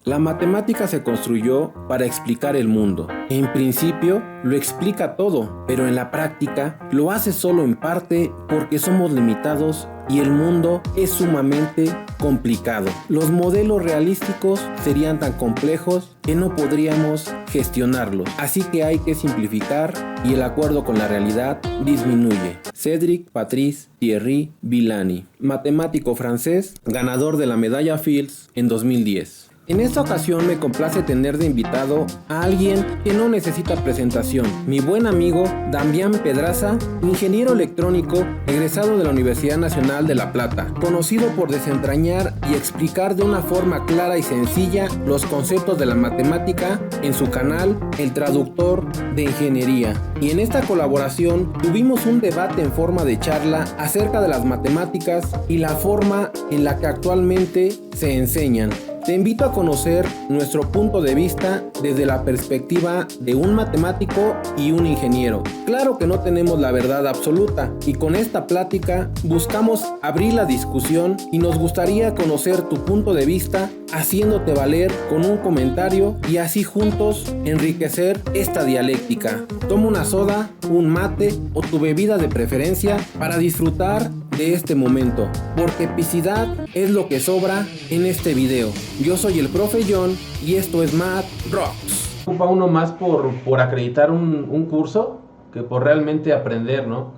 La matemática se construyó para explicar el mundo. En principio, lo explica todo, pero en la práctica lo hace solo en parte porque somos limitados y el mundo es sumamente complicado. Los modelos realísticos serían tan complejos que no podríamos gestionarlos. Así que hay que simplificar y el acuerdo con la realidad disminuye. Cédric Patrice Thierry Villani, matemático francés, ganador de la medalla Fields en 2010. En esta ocasión me complace tener de invitado a alguien que no necesita presentación, mi buen amigo Damián Pedraza, ingeniero electrónico egresado de la Universidad Nacional de La Plata, conocido por desentrañar y explicar de una forma clara y sencilla los conceptos de la matemática en su canal El Traductor de Ingeniería. Y en esta colaboración tuvimos un debate en forma de charla acerca de las matemáticas y la forma en la que actualmente se enseñan. Te invito a conocer nuestro punto de vista desde la perspectiva de un matemático y un ingeniero. Claro que no tenemos la verdad absoluta y con esta plática buscamos abrir la discusión y nos gustaría conocer tu punto de vista haciéndote valer con un comentario y así juntos enriquecer esta dialéctica. Toma una soda, un mate o tu bebida de preferencia para disfrutar de este momento, porque epicidad es lo que sobra en este video. Yo soy el profe John y esto es Math Rocks. Ocupa uno más por acreditar un curso que por realmente aprender, ¿no?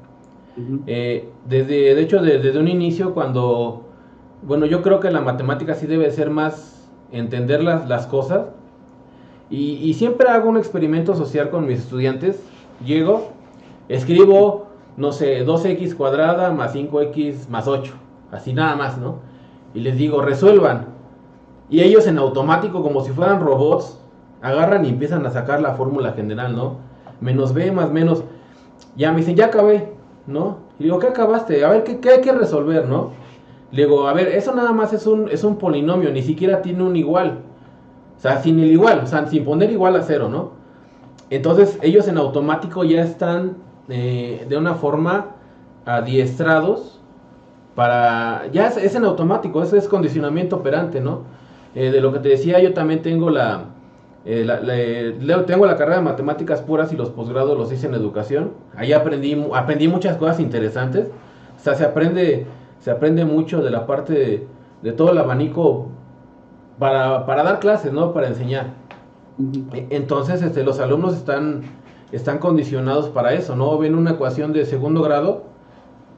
Uh-huh. Desde un inicio bueno, yo creo que la matemática sí debe ser más entender las cosas y siempre hago un experimento social con mis estudiantes. Llego, escribo, no sé, 2x cuadrada más 5x más 8, así nada más, ¿no? Y les digo, resuelvan. Y ellos en automático, como si fueran robots, agarran y empiezan a sacar la fórmula general, ¿no? Menos b más menos. Ya me dicen, ya acabé, ¿no? Y digo, ¿qué acabaste? A ver, ¿qué hay que resolver, no? Le digo, a ver, eso nada más es un polinomio, ni siquiera tiene un igual. O sea, sin el igual, o sea, sin poner igual a 0, ¿no? Entonces, ellos en automático ya están de una forma adiestrados para... Ya es en automático, eso es condicionamiento operante, ¿no? De lo que te decía, yo también tengo tengo la carrera de matemáticas puras y los posgrados los hice en educación. Ahí aprendí muchas cosas interesantes. O sea, se aprende mucho de la parte de todo el abanico para dar clases, ¿no? Para enseñar. Uh-huh. Entonces, los alumnos están condicionados para eso, ¿no? Ven una ecuación de segundo grado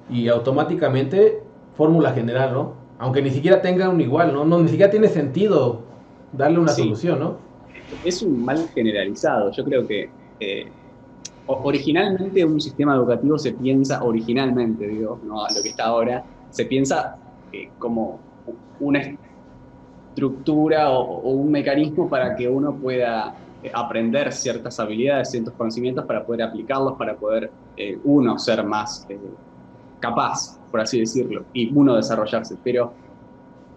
y automáticamente fórmula general, ¿no? Aunque ni siquiera tenga un igual, ¿no? Ni siquiera tiene sentido darle una solución, ¿no? Es un mal generalizado. Yo creo que originalmente un sistema educativo se piensa, no a lo que está ahora, se piensa como una estructura o un mecanismo para que uno pueda aprender ciertas habilidades, ciertos conocimientos para poder aplicarlos, para poder uno ser más capaz, por así decirlo, y uno desarrollarse. Pero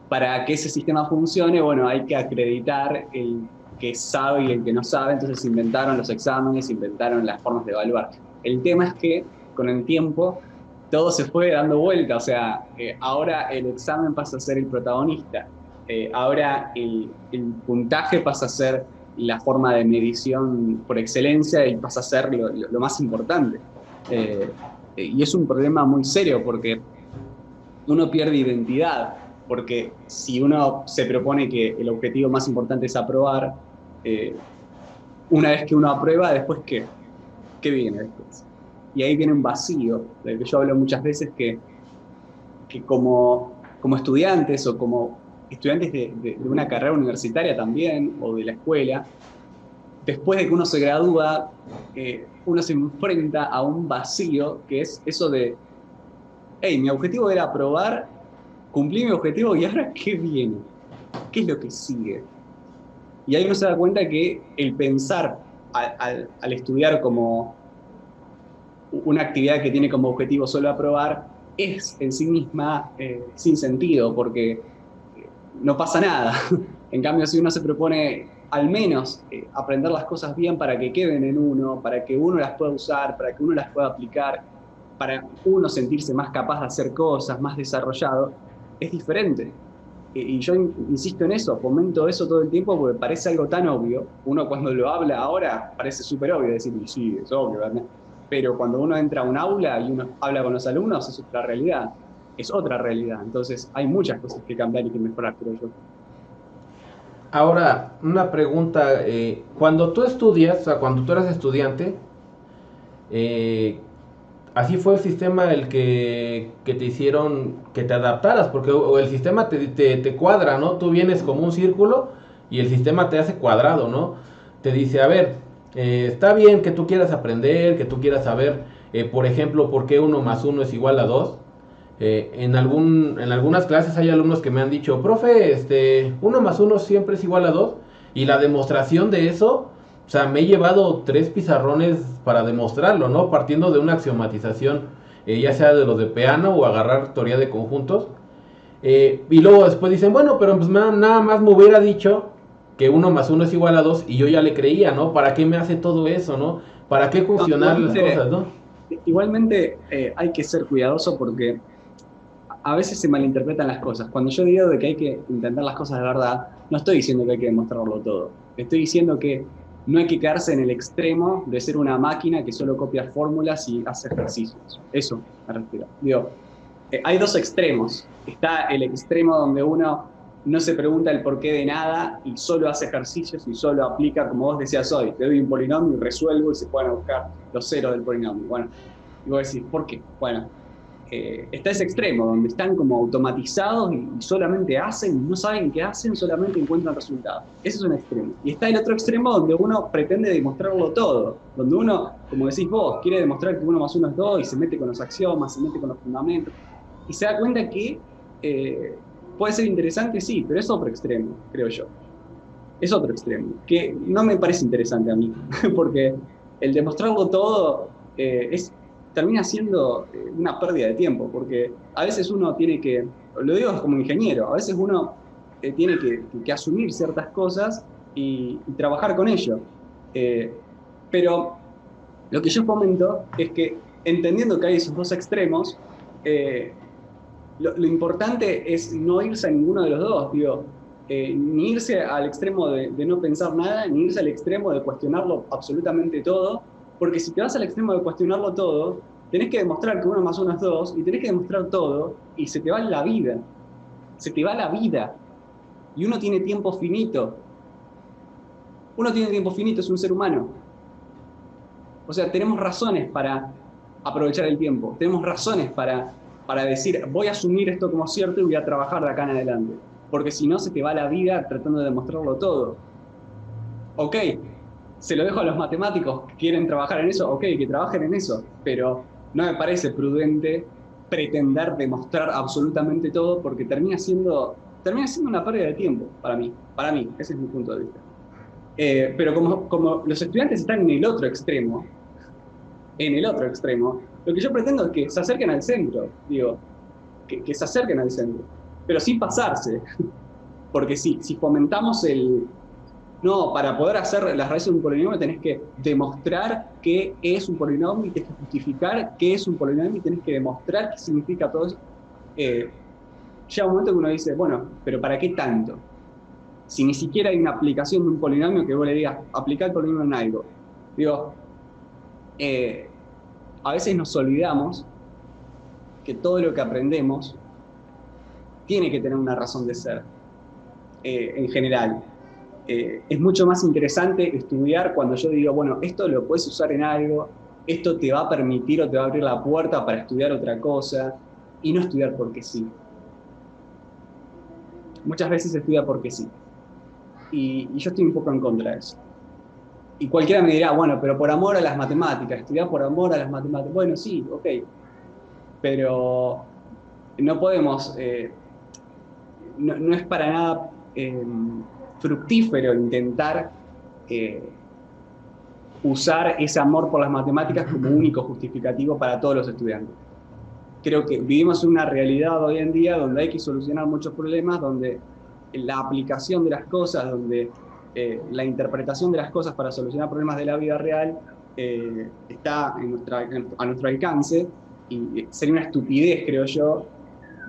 para que ese sistema funcione, bueno, hay que acreditar el que sabe y el que no sabe, entonces inventaron los exámenes, inventaron las formas de evaluar. El tema es que con el tiempo todo se fue dando vuelta, o sea, ahora el examen pasa a ser el protagonista, ahora el puntaje pasa a ser la forma de medición por excelencia y pasa a ser lo más importante. Y es un problema muy serio porque uno pierde identidad, porque si uno se propone que el objetivo más importante es aprobar, una vez que uno aprueba, después ¿qué viene después? Y ahí viene un vacío, del que yo hablo muchas veces, que como estudiantes o como estudiantes de una carrera universitaria también, o de la escuela, después de que uno se gradúa, uno se enfrenta a un vacío que es eso de, hey, mi objetivo era aprobar, cumplí mi objetivo y ahora ¿qué viene? ¿Qué es lo que sigue? Y ahí uno se da cuenta que el pensar al estudiar como una actividad que tiene como objetivo solo aprobar es en sí misma sin sentido, porque no pasa nada. En cambio, si uno se propone al menos aprender las cosas bien para que queden en uno, para que uno las pueda usar, para que uno las pueda aplicar, para uno sentirse más capaz de hacer cosas, más desarrollado, es diferente. Y yo insisto en eso, fomento eso todo el tiempo porque parece algo tan obvio. Uno cuando lo habla ahora parece súper obvio decir, sí, es obvio, ¿verdad? Pero cuando uno entra a un aula y uno habla con los alumnos, es otra realidad. Es otra realidad. Entonces hay muchas cosas que cambiar y que mejorar, creo yo. Ahora, una pregunta. Cuando tú estudias, o sea, cuando tú eras estudiante, eh, así fue el sistema el que te hicieron que te adaptaras, porque o el sistema te cuadra, ¿no? Tú vienes como un círculo y el sistema te hace cuadrado, ¿no? Te dice, a ver, está bien que tú quieras aprender, que tú quieras saber, por ejemplo, por qué 1 más 1 es igual a 2. En algunas clases hay alumnos que me han dicho, profe, 1 más 1 siempre es igual a 2. Y la demostración de eso, o sea, me he llevado 3 pizarrones para demostrarlo, ¿no? Partiendo de una axiomatización, ya sea de los de Peano o agarrar teoría de conjuntos. Y luego después dicen, bueno, pero pues nada más me hubiera dicho que 1 más 1 es igual a 2 y yo ya le creía, ¿no? ¿Para qué me hace todo eso, no? ¿Para qué cuestionar las cosas, no? Igualmente hay que ser cuidadoso porque a veces se malinterpretan las cosas. Cuando yo digo de que hay que entender las cosas de verdad, no estoy diciendo que hay que demostrarlo todo. Estoy diciendo que no hay que quedarse en el extremo de ser una máquina que solo copia fórmulas y hace ejercicios. Eso me refiero. Digo, hay dos extremos. Está el extremo donde uno no se pregunta el porqué de nada y solo hace ejercicios y solo aplica, como vos decías hoy, te doy un polinomio y resuelvo y se pueden buscar los ceros del polinomio. Bueno, y vos decís, ¿por qué? Bueno, está ese extremo donde están como automatizados y solamente hacen, no saben qué hacen, solamente encuentran resultados. Ese es un extremo. Y está el otro extremo donde uno pretende demostrarlo todo, donde uno, como decís vos, quiere demostrar que 1 más 1 es 2 y se mete con los axiomas, se mete con los fundamentos y se da cuenta que puede ser interesante, sí, pero es otro extremo, creo yo. Es otro extremo, que no me parece interesante a mí, porque el demostrarlo todo termina siendo una pérdida de tiempo, porque a veces uno tiene que, lo digo como ingeniero, a veces uno tiene que asumir ciertas cosas y trabajar con ello. Pero lo que yo comento es que, entendiendo que hay esos dos extremos, lo importante es no irse a ninguno de los dos, digo, ni irse al extremo de no pensar nada, ni irse al extremo de cuestionarlo absolutamente todo, porque si te vas al extremo de cuestionarlo todo, tenés que demostrar que 1 más 1 es 2, y tenés que demostrar todo, y se te va la vida. Se te va la vida. Y uno tiene tiempo finito. Uno tiene tiempo finito, es un ser humano. O sea, tenemos razones para aprovechar el tiempo. Tenemos razones para decir, voy a asumir esto como cierto y voy a trabajar de acá en adelante. Porque si no, se te va la vida tratando de demostrarlo todo. Ok, se lo dejo a los matemáticos que quieren trabajar en eso, ok, que trabajen en eso, pero no me parece prudente pretender demostrar absolutamente todo porque termina siendo una pérdida de tiempo para mí, ese es mi punto de vista. Pero como los estudiantes están en el otro extremo, lo que yo pretendo es que se acerquen al centro, digo, que se acerquen al centro, pero sin pasarse, porque si fomentamos no, para poder hacer las raíces de un polinomio tenés que demostrar qué es un polinomio y tenés que justificar qué es un polinomio y tenés que demostrar qué significa todo eso. Llega un momento que uno dice, bueno, pero ¿para qué tanto? Si ni siquiera hay una aplicación de un polinomio que vos le digas, aplicar el polinomio en algo. Digo, a veces nos olvidamos que todo lo que aprendemos tiene que tener una razón de ser, en general. Es mucho más interesante estudiar cuando yo digo, bueno, esto lo puedes usar en algo, esto te va a permitir o te va a abrir la puerta para estudiar otra cosa, y no estudiar porque sí. Muchas veces se estudia porque sí. Y yo estoy un poco en contra de eso. Y cualquiera me dirá, bueno, pero por amor a las matemáticas, estudiar por amor a las matemáticas. Bueno, sí, ok. Pero no podemos, no es para nada fructífero intentar usar ese amor por las matemáticas como único justificativo para todos los estudiantes. Creo que vivimos en una realidad hoy en día donde hay que solucionar muchos problemas, donde la aplicación de las cosas, donde la interpretación de las cosas para solucionar problemas de la vida real está a nuestro alcance, y sería una estupidez, creo yo,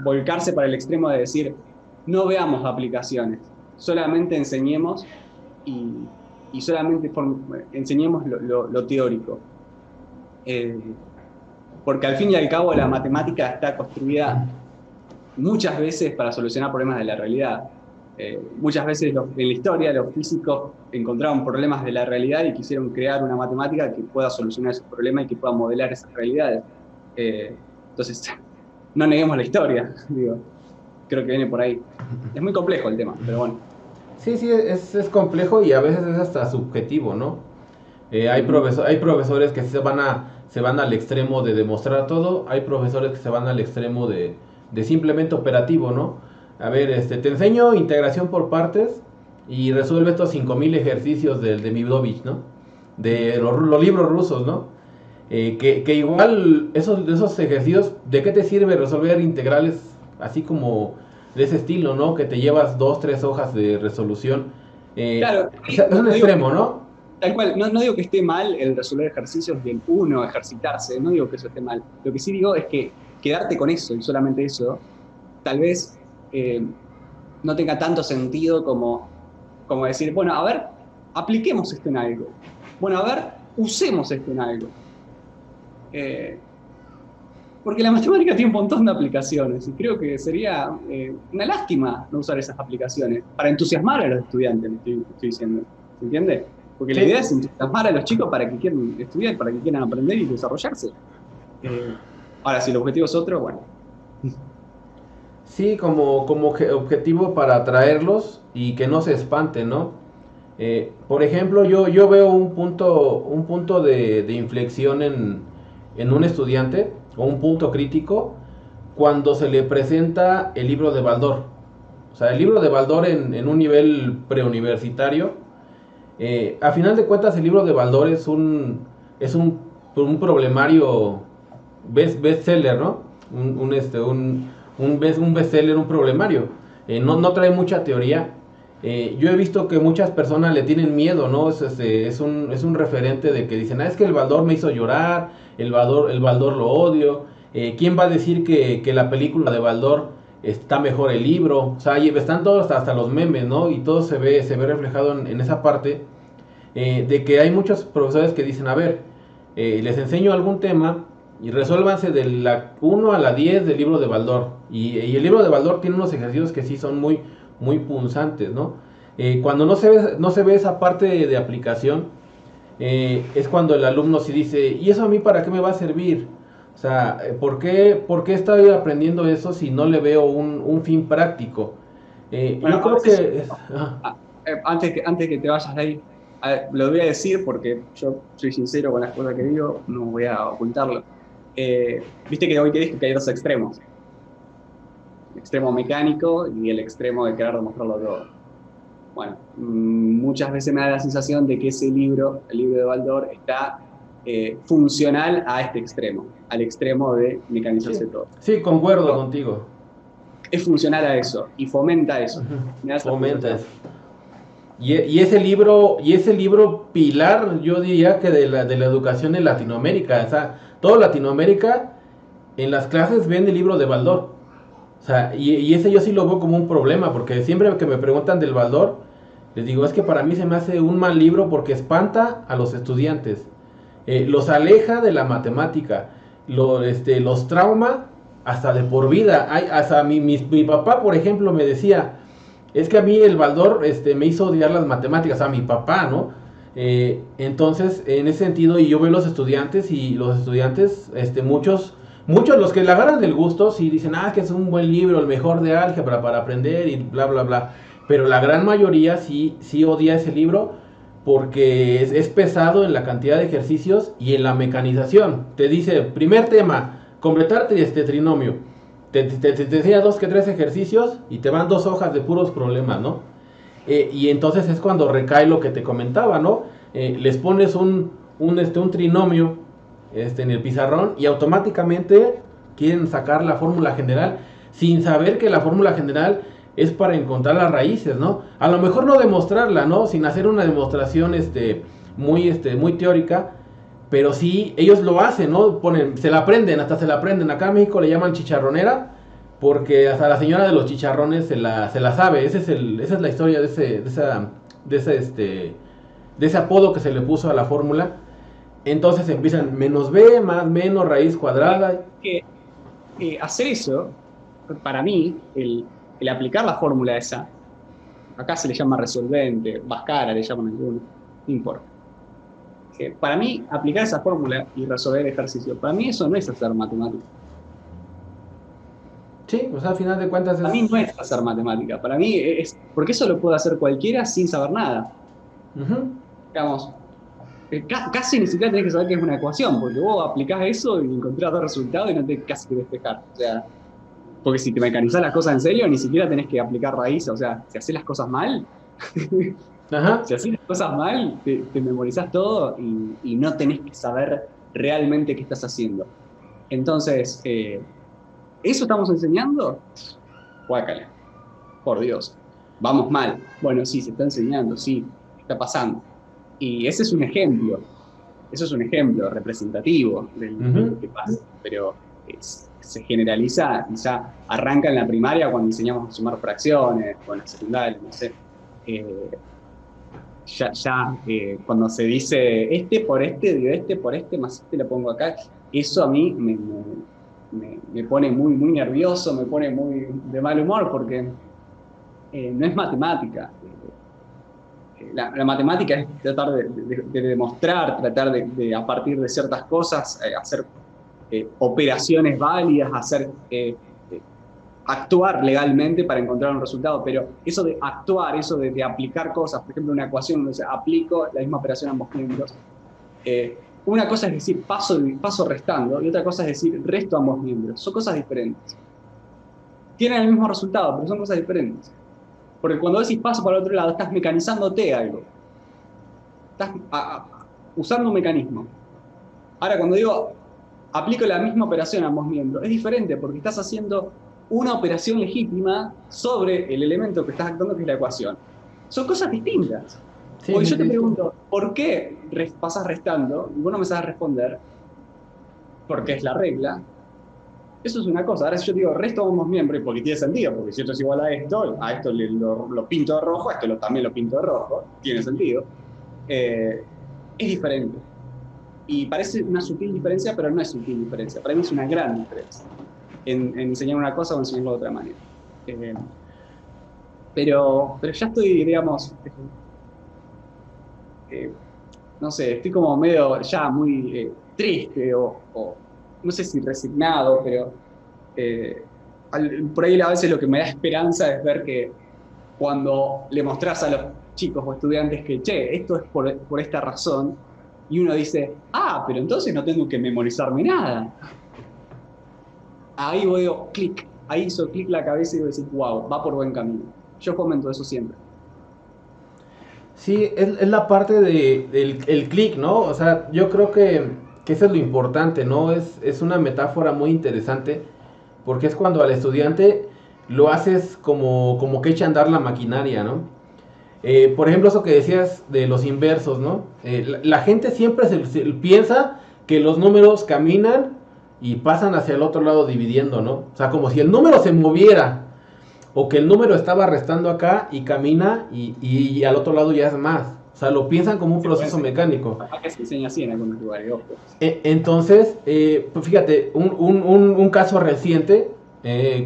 volcarse para el extremo de decir no veamos aplicaciones, solamente enseñemos y solamente enseñemos lo teórico. Porque al fin y al cabo la matemática está construida muchas veces para solucionar problemas de la realidad. Muchas veces en la historia los físicos encontraron problemas de la realidad y quisieron crear una matemática que pueda solucionar esos problemas y que pueda modelar esas realidades. Entonces, no neguemos la historia, digo. Creo que viene por ahí. Es muy complejo el tema, pero bueno. Sí, es complejo y a veces es hasta subjetivo, ¿no? Hay profesores que se van al extremo de demostrar todo, hay profesores que se van al extremo de simplemente operativo, ¿no? A ver, te enseño integración por partes y resuelve estos 5000 ejercicios de Davidovich, ¿no? De los libros rusos, ¿no? Que igual esos ejercicios, ¿de qué te sirve resolver integrales así como de ese estilo, ¿no? Que te llevas 2-3 hojas de resolución. Claro, es un extremo, ¿no? Tal cual, no digo que esté mal el resolver ejercicios y el uno ejercitarse, no digo que eso esté mal. Lo que sí digo es que quedarte con eso y solamente eso, tal vez no tenga tanto sentido como decir, bueno, a ver, apliquemos esto en algo. Bueno, a ver, usemos esto en algo. Porque la matemática tiene un montón de aplicaciones y creo que sería una lástima no usar esas aplicaciones para entusiasmar a los estudiantes, estoy diciendo. ¿Se entiende? Porque la idea es entusiasmar a los chicos para que quieran estudiar, para que quieran aprender y desarrollarse. Ahora, si el objetivo es otro, bueno. Sí, como objetivo para atraerlos y que no se espanten, ¿no? Por ejemplo, yo veo un punto de inflexión en un estudiante, o un punto crítico, cuando se le presenta el libro de Baldor. O sea, el libro de Baldor en un nivel preuniversitario. A final de cuentas, el libro de Baldor es un problemario bestseller, ¿no? Un bestseller, un problemario. No trae mucha teoría. Yo he visto que muchas personas le tienen miedo, ¿no? Es un referente de que dicen, es que el Baldor me hizo llorar, el Baldor lo odio. ¿Quién va a decir que la película de Baldor está mejor el libro? O sea, están todos hasta los memes, ¿no? Y todo se ve reflejado en esa parte de que hay muchos profesores que dicen, a ver, les enseño algún tema y resuélvanse de la 1 a la 10 del libro de Baldor. Y el libro de Baldor tiene unos ejercicios que sí son muy punzantes, ¿no? Cuando no se ve esa parte de aplicación, es cuando el alumno sí dice, ¿y eso a mí para qué me va a servir? O sea, ¿por qué estoy aprendiendo eso si no le veo un fin práctico? Bueno, yo creo que... Antes que te vayas de ahí, lo voy a decir porque yo soy sincero con las cosas que digo, no voy a ocultarlo. Viste que hoy te dije que hay dos extremos. El extremo mecánico y el extremo de querer demostrarlo todo. Bueno, muchas veces me da la sensación de que ese libro, el libro de Baldor, está funcional a este extremo, al extremo de mecanizarse todo. Sí, concuerdo contigo. Es funcional a eso y fomenta eso. Fomenta eso. Y ese libro pilar, yo diría que de la educación en Latinoamérica, o sea, toda Latinoamérica en las clases ven el libro de Baldor. O sea, y ese yo sí lo veo como un problema, porque siempre que me preguntan del Baldor, les digo, es que para mí se me hace un mal libro porque espanta a los estudiantes, los aleja de la matemática, los trauma hasta de por vida. Hasta mi papá, por ejemplo, me decía, es que a mí el Baldor me hizo odiar las matemáticas, a mi papá, ¿no? Entonces, en ese sentido, y yo veo los estudiantes, muchos los que le agarran el gusto, sí dicen, que es un buen libro, el mejor de álgebra para aprender y bla, bla, bla. Pero la gran mayoría sí odia ese libro porque es pesado en la cantidad de ejercicios y en la mecanización. Te dice, primer tema, completar trinomio. Te enseña 2 que 3 ejercicios y te van 2 hojas de puros problemas, ¿no? Y entonces es cuando recae lo que te comentaba, ¿no? Les pones un trinomio en el pizarrón y automáticamente quieren sacar la fórmula general sin saber que la fórmula general es para encontrar las raíces, ¿no? A lo mejor no demostrarla, ¿no? Sin hacer una demostración muy teórica, pero sí ellos lo hacen, ¿no? Se la aprenden. Acá en México le llaman chicharronera, porque hasta la señora de los chicharrones se la sabe. Esa es la historia de ese apodo que se le puso a la fórmula. Entonces empiezan menos b más menos raíz cuadrada. Hacer eso, para mí, el aplicar la fórmula esa, acá se le llama resolvente, Bhaskara le llaman algunos, no importa. Para mí, aplicar esa fórmula y resolver el ejercicio, para mí eso no es hacer matemática. Sí, o sea, al final de cuentas Para mí no es hacer matemática, para mí es, porque eso lo puede hacer cualquiera sin saber nada. Digamos, casi ni siquiera tenés que saber qué es una ecuación, porque vos aplicás eso y encontrás dos resultados y no te casi que despejar. O sea, porque si te mecanizás las cosas en serio, ni siquiera tenés que aplicar raíz. O sea, si haces las cosas mal, si haces las cosas mal, te memorizás todo y no tenés que saber realmente qué estás haciendo. Entonces, ¿eso estamos enseñando? Guácala, por Dios, vamos mal. Bueno, sí, se está enseñando, sí, está pasando. Y ese es un ejemplo, eso es un ejemplo representativo de lo que pasa, pero se generaliza, quizá arranca en la primaria cuando enseñamos a sumar fracciones, o en la secundaria, no sé. Cuando se dice este por este, más este lo pongo acá, eso a mí me pone muy, muy nervioso, me pone muy de mal humor, porque no es matemática. La matemática es tratar de demostrar, tratar de a partir de ciertas cosas, hacer operaciones válidas, actuar legalmente para encontrar un resultado, pero eso de actuar, eso de aplicar cosas, por ejemplo, una ecuación donde se aplico la misma operación a ambos miembros, una cosa es decir paso restando y otra cosa es decir resto a ambos miembros. Son cosas diferentes. Tienen el mismo resultado, pero son cosas diferentes. Porque cuando decís paso para el otro lado, estás mecanizándote algo. Estás usando un mecanismo. Ahora, cuando digo aplico la misma operación a ambos miembros, es diferente porque estás haciendo una operación legítima sobre el elemento que estás actuando, que es la ecuación. Son cosas distintas. Sí, porque yo te pregunto, ¿por qué pasas restando? Y vos no me sabes responder, porque es la regla. Eso es una cosa. Ahora si yo digo resto a ambos miembros, porque tiene sentido, porque si esto es igual a esto lo pinto de rojo, a esto también lo pinto de rojo, tiene sentido. Es diferente. Y parece una sutil diferencia, pero no es sutil diferencia. Para mí es una gran diferencia en enseñar una cosa o enseñarlo de otra manera. Pero ya estoy, digamos, no sé, estoy como medio ya muy triste o no sé si resignado, pero por ahí a veces lo que me da esperanza es ver que cuando le mostrás a los chicos o estudiantes que, che, esto es por esta razón, y uno dice, pero entonces no tengo que memorizarme nada. Ahí veo clic, ahí hizo clic la cabeza y voy a decir, wow, va por buen camino. Yo fomento eso siempre. Sí, es la parte del clic, ¿no? O sea, yo creo que eso es lo importante, ¿no? Es una metáfora muy interesante, porque es cuando al estudiante lo haces como que echa a andar la maquinaria, ¿no? Por ejemplo, eso que decías de los inversos, ¿no? La gente siempre se piensa que los números caminan y pasan hacia el otro lado dividiendo, ¿no? O sea, como si el número se moviera, o que el número estaba restando acá y camina y al otro lado ya es más. O sea, lo piensan como un proceso mecánico. Acá se enseña así en algunos lugares. Entonces, pues fíjate, un caso reciente,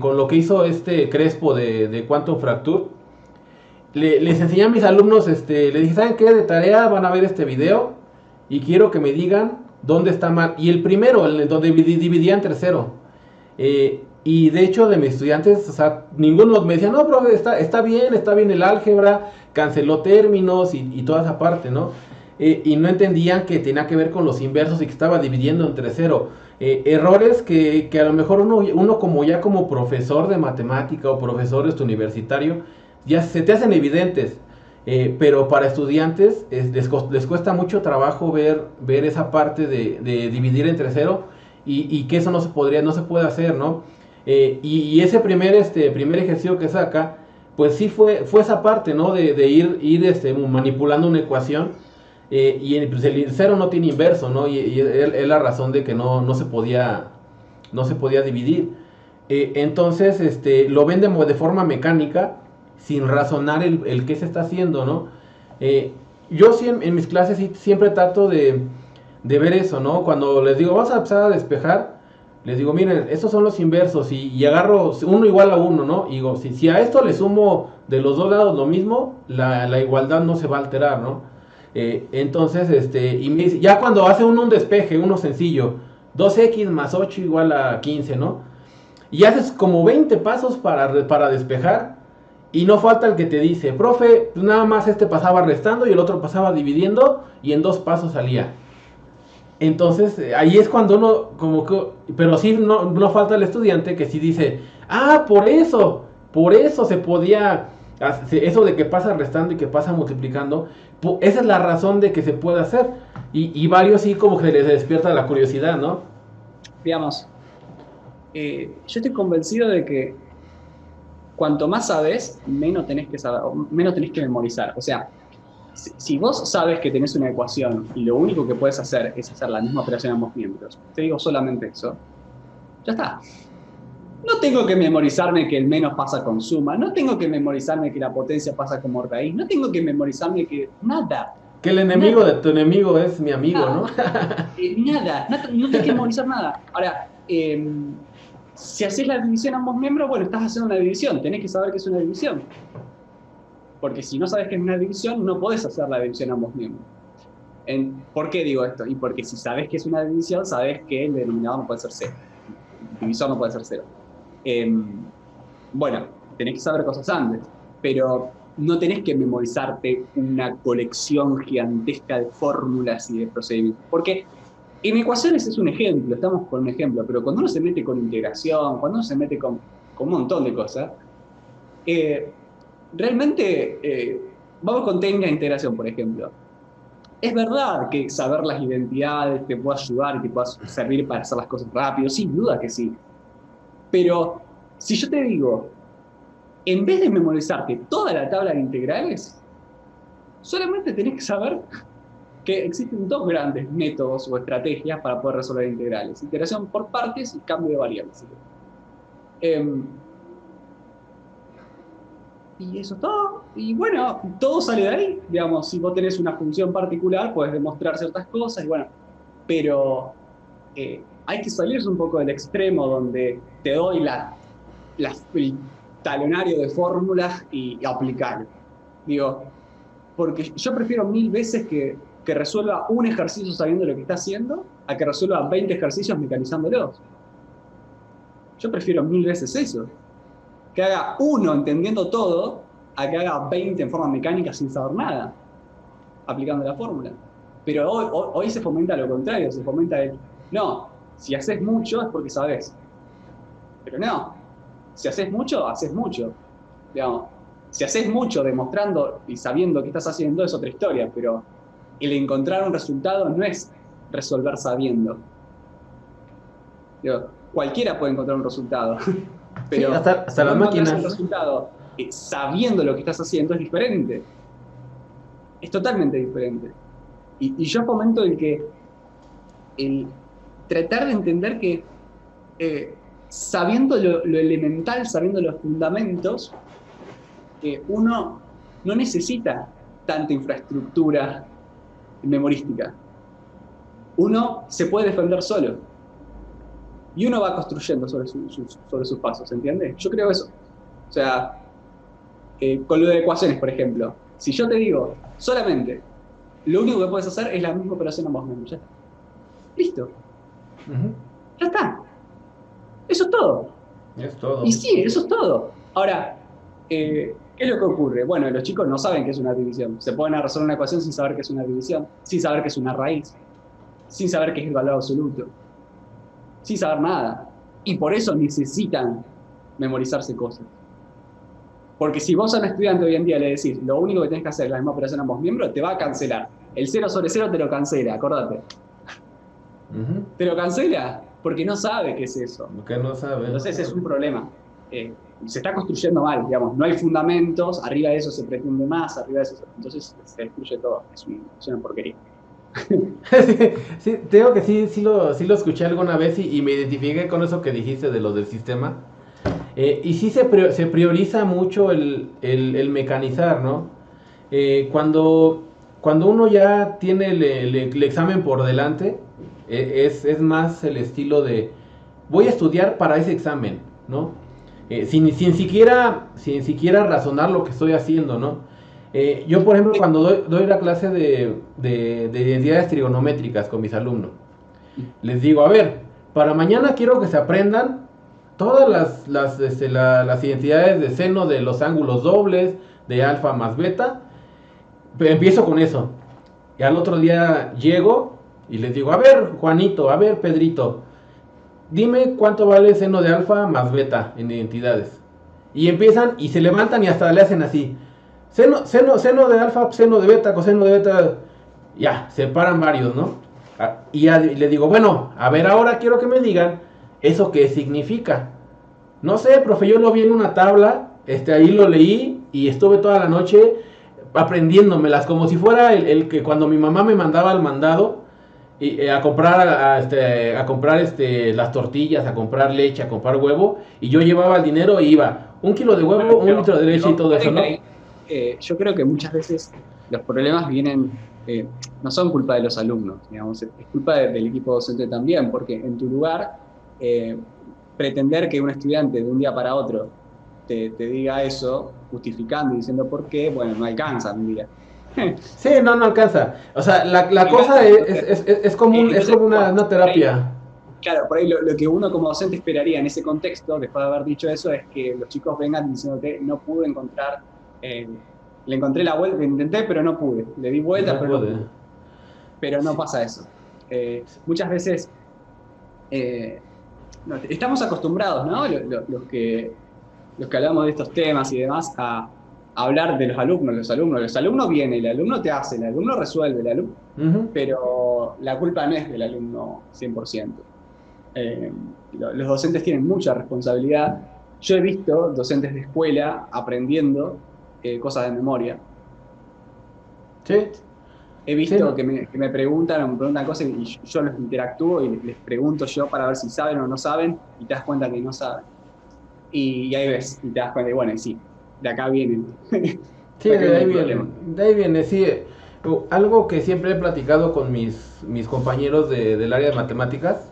con lo que hizo Crespo de Quantum Fracture, les enseñé a mis alumnos, le dije, ¿saben qué? De tarea van a ver este video y quiero que me digan dónde está mal. Y el primero, donde dividía en tercero. Y de hecho de mis estudiantes, o sea, ninguno me decía, no, profe, está bien el álgebra, canceló términos y toda esa parte, ¿no? Y no entendían que tenía que ver con los inversos y que estaba dividiendo entre cero. Errores que a lo mejor uno como profesor de matemática o profesor universitario, ya se te hacen evidentes. Pero para estudiantes les cuesta mucho trabajo ver esa parte de dividir entre cero y que eso no se puede hacer, ¿no? Y ese primer ejercicio que saca, pues sí fue esa parte, ¿no? De ir manipulando una ecuación, y pues el cero no tiene inverso, ¿no? Y es la razón de que no se podía dividir. Entonces, lo ven de forma mecánica, sin razonar el qué se está haciendo, ¿no? Yo sí en mis clases sí, siempre trato de ver eso, ¿no? Cuando les digo, vamos a empezar a despejar, les digo, miren, estos son los inversos y agarro uno igual a uno, ¿no? Y digo, si a esto le sumo de los dos lados lo mismo, la igualdad no se va a alterar, ¿no? Entonces, y me dice, ya cuando hace uno un despeje, uno sencillo, 2x más 8 igual a 15, ¿no? Y haces como 20 pasos para despejar y no falta el que te dice, profe, pues nada más pasaba restando y el otro pasaba dividiendo y en 2 pasos salía. Entonces, ahí es cuando uno, como que, pero sí no falta el estudiante que sí dice, por eso se podía, eso de que pasa restando y que pasa multiplicando, esa es la razón de que se puede hacer. Y varios sí como que les despierta la curiosidad, ¿no? Digamos, yo estoy convencido de que cuanto más sabes, menos tenés que saber, menos tenés que memorizar. O sea, si vos sabes que tenés una ecuación y lo único que puedes hacer es hacer la misma operación en ambos miembros, te digo solamente eso, ya está. No tengo que memorizarme que el menos pasa con suma, no tengo que memorizarme que la potencia pasa como raíz, no tengo que memorizarme que nada. Que el enemigo de tu enemigo es mi amigo, nada, ¿no? Nada, no tienes que memorizar nada. Ahora, si haces la división a ambos miembros, bueno, estás haciendo una división, tenés que saber que es una división. Porque si no sabes que es una división, no podés hacer la división a ambos miembros. ¿Por qué digo esto? Y porque si sabes que es una división, sabes que el denominador no puede ser 0. El divisor no puede ser 0. Bueno, tenés que saber cosas antes, pero no tenés que memorizarte una colección gigantesca de fórmulas y de procedimientos. Porque en ecuaciones es un ejemplo, estamos con un ejemplo, pero cuando uno se mete con integración, cuando uno se mete con un montón de cosas, realmente, vamos con técnica de integración, por ejemplo. Es verdad que saber las identidades te puede ayudar y te puede servir para hacer las cosas rápido, sin duda que sí. Pero si yo te digo, en vez de memorizarte toda la tabla de integrales, solamente tenés que saber que existen 2 grandes métodos o estrategias para poder resolver integrales: integración por partes y cambio de variables. Y eso es todo. Y bueno, todo sale de ahí. Digamos, si vos tenés una función particular, puedes demostrar ciertas cosas, y bueno, pero hay que salirse un poco del extremo donde te doy el talonario de fórmulas y aplicarlo. Digo, porque yo prefiero 1000 veces que resuelva un ejercicio sabiendo lo que está haciendo a que resuelva 20 ejercicios mecanizándolos. Yo prefiero 1000 veces eso. Que haga uno entendiendo todo a que haga 20 en forma mecánica sin saber nada, aplicando la fórmula. Pero hoy se fomenta lo contrario, se fomenta no, si haces mucho es porque sabes. Pero no, si haces mucho, haces mucho. Digamos, si haces mucho demostrando y sabiendo qué estás haciendo es otra historia, pero el encontrar un resultado no es resolver sabiendo. Digo, cualquiera puede encontrar un resultado. Pero sí, hasta las máquinas. El resultado sabiendo lo que estás haciendo es diferente. Es totalmente diferente. Y yo fomento el tratar de entender que sabiendo lo elemental, sabiendo los fundamentos, uno no necesita tanta infraestructura memorística. Uno se puede defender solo. Y uno va construyendo sobre sus pasos, ¿entiendes? Yo creo eso. O sea, con lo de ecuaciones, por ejemplo, si yo te digo, solamente, lo único que puedes hacer es la misma operación a ambos miembros. Ya está. Listo. Ya está. Eso es todo. Es todo. Y sí, eso es todo. Ahora, ¿qué es lo que ocurre? Bueno, los chicos no saben qué es una división. Se ponen a resolver una ecuación sin saber qué es una división, sin saber qué es una raíz, sin saber qué es el valor absoluto, sin saber nada. Y por eso necesitan memorizarse cosas. Porque si vos a un estudiante hoy en día le decís, lo único que tenés que hacer es la misma operación a ambos miembros, te va a cancelar. El 0 sobre 0 te lo cancela, acordate. Te lo cancela porque no sabe qué es eso. Porque no sabe. Entonces es un problema. Se está construyendo mal, digamos. No hay fundamentos, arriba de eso se pretende más, arriba de eso entonces se destruye todo. Es una porquería. Sí, te digo que sí lo escuché alguna vez y me identifiqué con eso que dijiste de lo del sistema. Y sí se prioriza mucho el mecanizar, ¿no? Cuando uno ya tiene el examen por delante, es más el estilo de voy a estudiar para ese examen, ¿no? Sin siquiera razonar lo que estoy haciendo, ¿no? Yo, por ejemplo, cuando doy la clase de identidades trigonométricas con mis alumnos, les digo, a ver, para mañana quiero que se aprendan todas las identidades de seno de los ángulos dobles, de alfa más beta. Empiezo con eso. Y al otro día llego y les digo, a ver, Juanito, a ver, Pedrito, dime cuánto vale seno de alfa más beta en identidades. Y empiezan y se levantan y hasta le hacen así. Seno de alfa, seno de beta, coseno de beta. Ya, se paran varios, ¿no? Y ya le digo, bueno, a ver, ahora quiero que me digan eso qué significa. No sé, profe, yo lo vi en una tabla, ahí lo leí y estuve toda la noche aprendiéndomelas, como si fuera el que cuando mi mamá me mandaba al mandado a comprar las tortillas, a comprar leche, a comprar huevo, y yo llevaba el dinero e iba 1 kilo de huevo, 1 litro de leche y todo eso, ¿no? Yo creo que muchas veces los problemas vienen, no son culpa de los alumnos, digamos, es culpa del equipo docente también, porque en tu lugar, pretender que un estudiante de un día para otro te diga eso, justificando y diciendo por qué, bueno, no alcanza un día. Sí, no alcanza. O sea, la cosa es como una terapia. Claro, por ahí lo que uno como docente esperaría en ese contexto, después de haber dicho eso, es que los chicos vengan diciéndote, no pude encontrar, le encontré la vuelta, intenté, pero no pude, le di vuelta, pero no pude. Pero no pasa eso. Muchas veces estamos acostumbrados, ¿no? Los que hablamos de estos temas y demás, a hablar de los alumnos viene, el alumno te hace, el alumno resuelve, pero la culpa no es del alumno 100%. Los docentes tienen mucha responsabilidad. Yo he visto docentes de escuela aprendiendo cosas de memoria. Sí. He visto que me preguntan cosas y yo los interactúo y les pregunto yo para ver si saben o no saben, y te das cuenta que no saben. Y ahí ves, y te das cuenta, y bueno, sí, de acá vienen. Sí, de ahí viene, sí. Algo que siempre he platicado con mis compañeros del área de matemáticas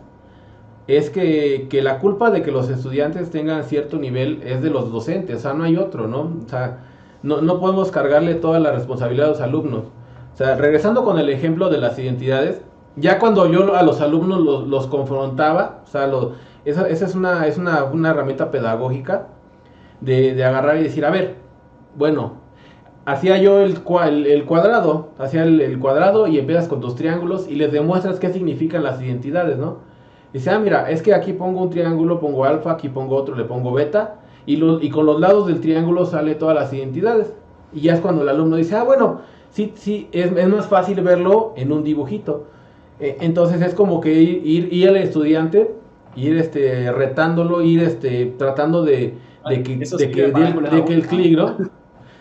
es que la culpa de que los estudiantes tengan cierto nivel es de los docentes, o sea, no hay otro, ¿no? O sea, no podemos cargarle toda la responsabilidad a los alumnos. O sea, regresando con el ejemplo de las identidades, ya cuando yo a los alumnos los confrontaba, o sea, esa es una herramienta pedagógica de agarrar y decir, a ver, bueno, hacía yo el cuadrado, hacía el cuadrado y empiezas con tus triángulos y les demuestras qué significan las identidades, ¿no? Dice, mira, es que aquí pongo un triángulo, pongo alfa, aquí pongo otro, le pongo beta, y con los lados del triángulo sale todas las identidades. Y ya es cuando el alumno dice, bueno, sí, es más fácil verlo en un dibujito. Entonces es como que ir al estudiante, ir retándolo, ir tratando de que el clic, ¿no?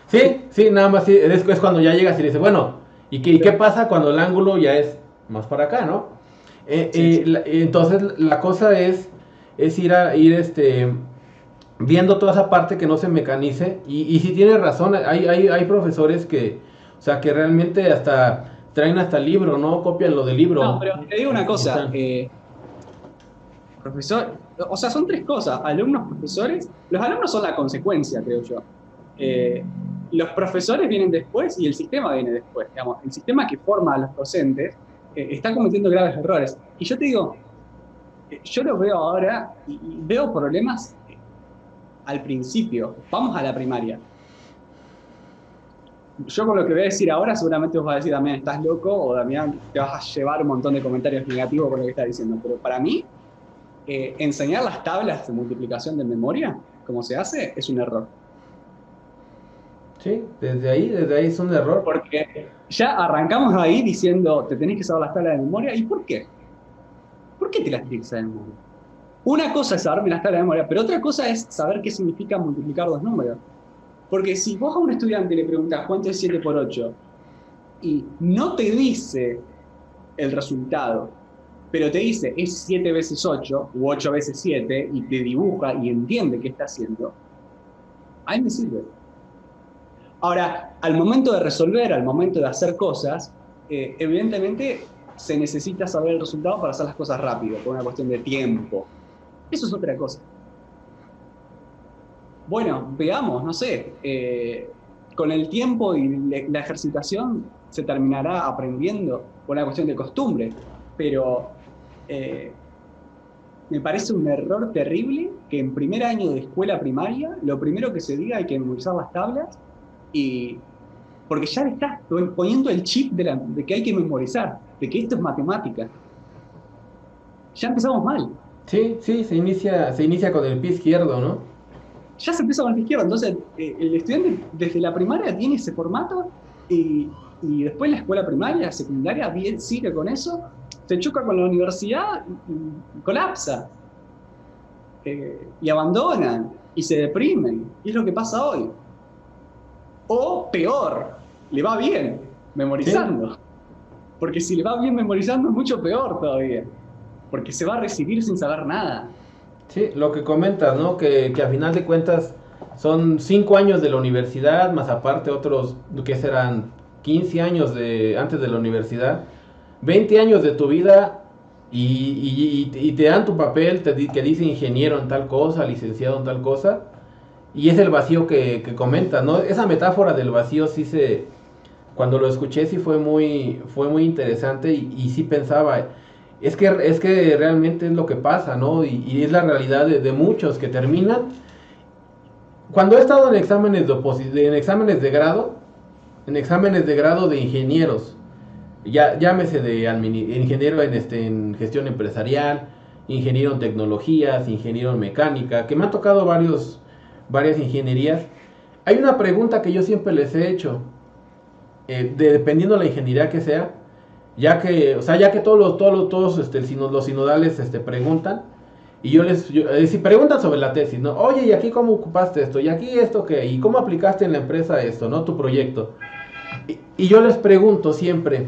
Sí, nada más es cuando ya llegas y le dices, bueno, ¿y qué pasa cuando el ángulo ya es más para acá, ¿no? Entonces la cosa es ir viendo toda esa parte que no se mecanice, y si tienes razón, hay profesores que, o sea, que realmente hasta traen hasta el libro, ¿no? Copian lo del libro. No, pero te digo una cosa, profesor, o sea, son 3 cosas, alumnos, profesores. Los alumnos son la consecuencia, creo yo. Los profesores vienen después y el sistema viene después, digamos. El sistema que forma a los docentes está cometiendo graves errores. Y yo te digo, yo los veo ahora y veo problemas al principio. Vamos a la primaria. Yo con lo que voy a decir ahora seguramente vos vas a decir, Damián, estás loco, o Damián, te vas a llevar un montón de comentarios negativos por lo que estás diciendo. Pero para mí, enseñar las tablas de multiplicación de memoria, como se hace, es un error. Sí, desde ahí es un error. Porque ya arrancamos ahí diciendo, te tenés que saber las tablas de memoria. ¿Y por qué? ¿Por qué te las tienes que saber de memoria? Una cosa es saberme las tablas de memoria, pero otra cosa es saber qué significa multiplicar 2 números. Porque si vos a un estudiante le preguntás cuánto es 7 por 8 y no te dice el resultado, pero te dice es 7 veces 8 u 8 veces 7 y te dibuja y entiende qué está haciendo, a mí me sirve. Ahora, al momento de resolver, al momento de hacer cosas, evidentemente se necesita saber el resultado para hacer las cosas rápido, por una cuestión de tiempo. Eso es otra cosa. Bueno, veamos, no sé, con el tiempo y la ejercitación se terminará aprendiendo por una cuestión de costumbre, pero me parece un error terrible que en primer año de escuela primaria lo primero que se diga hay que memorizar las tablas, y porque ya le estás poniendo el chip de que hay que memorizar, de que esto es matemática. Ya empezamos mal. Sí, se inicia con el pie izquierdo, ¿no? Ya se empieza con el pie izquierdo, entonces el estudiante desde la primaria tiene ese formato y después la escuela primaria, secundaria, bien sigue con eso, se choca con la universidad y colapsa. Y abandonan y se deprimen. Y es lo que pasa hoy. O peor, le va bien memorizando. ¿Sí? Porque si le va bien memorizando es mucho peor todavía. Porque se va a recibir sin saber nada. Sí, lo que comentas, ¿no? Que a final de cuentas son 5 años de la universidad, más aparte otros, que serán 15 años antes de la universidad, 20 años de tu vida y te dan tu papel que dice ingeniero en tal cosa, licenciado en tal cosa, y es el vacío que comentas, ¿no? Esa metáfora del vacío cuando lo escuché sí fue muy interesante y sí pensaba, es que realmente es lo que pasa, ¿no? Y es la realidad de muchos que terminan. Cuando he estado en exámenes de grado, de ingenieros, llámese de ingeniero en gestión empresarial, ingeniero en tecnologías, ingeniero en mecánica, que me han tocado varias ingenierías, hay una pregunta que yo siempre les he hecho, dependiendo de la ingeniería que sea, ya que todos los sinodales preguntan, y si preguntan sobre la tesis, ¿no? Oye, ¿y aquí cómo ocupaste esto? ¿Y aquí esto qué? ¿Y cómo aplicaste en la empresa esto, no? Tu proyecto. Y yo les pregunto siempre,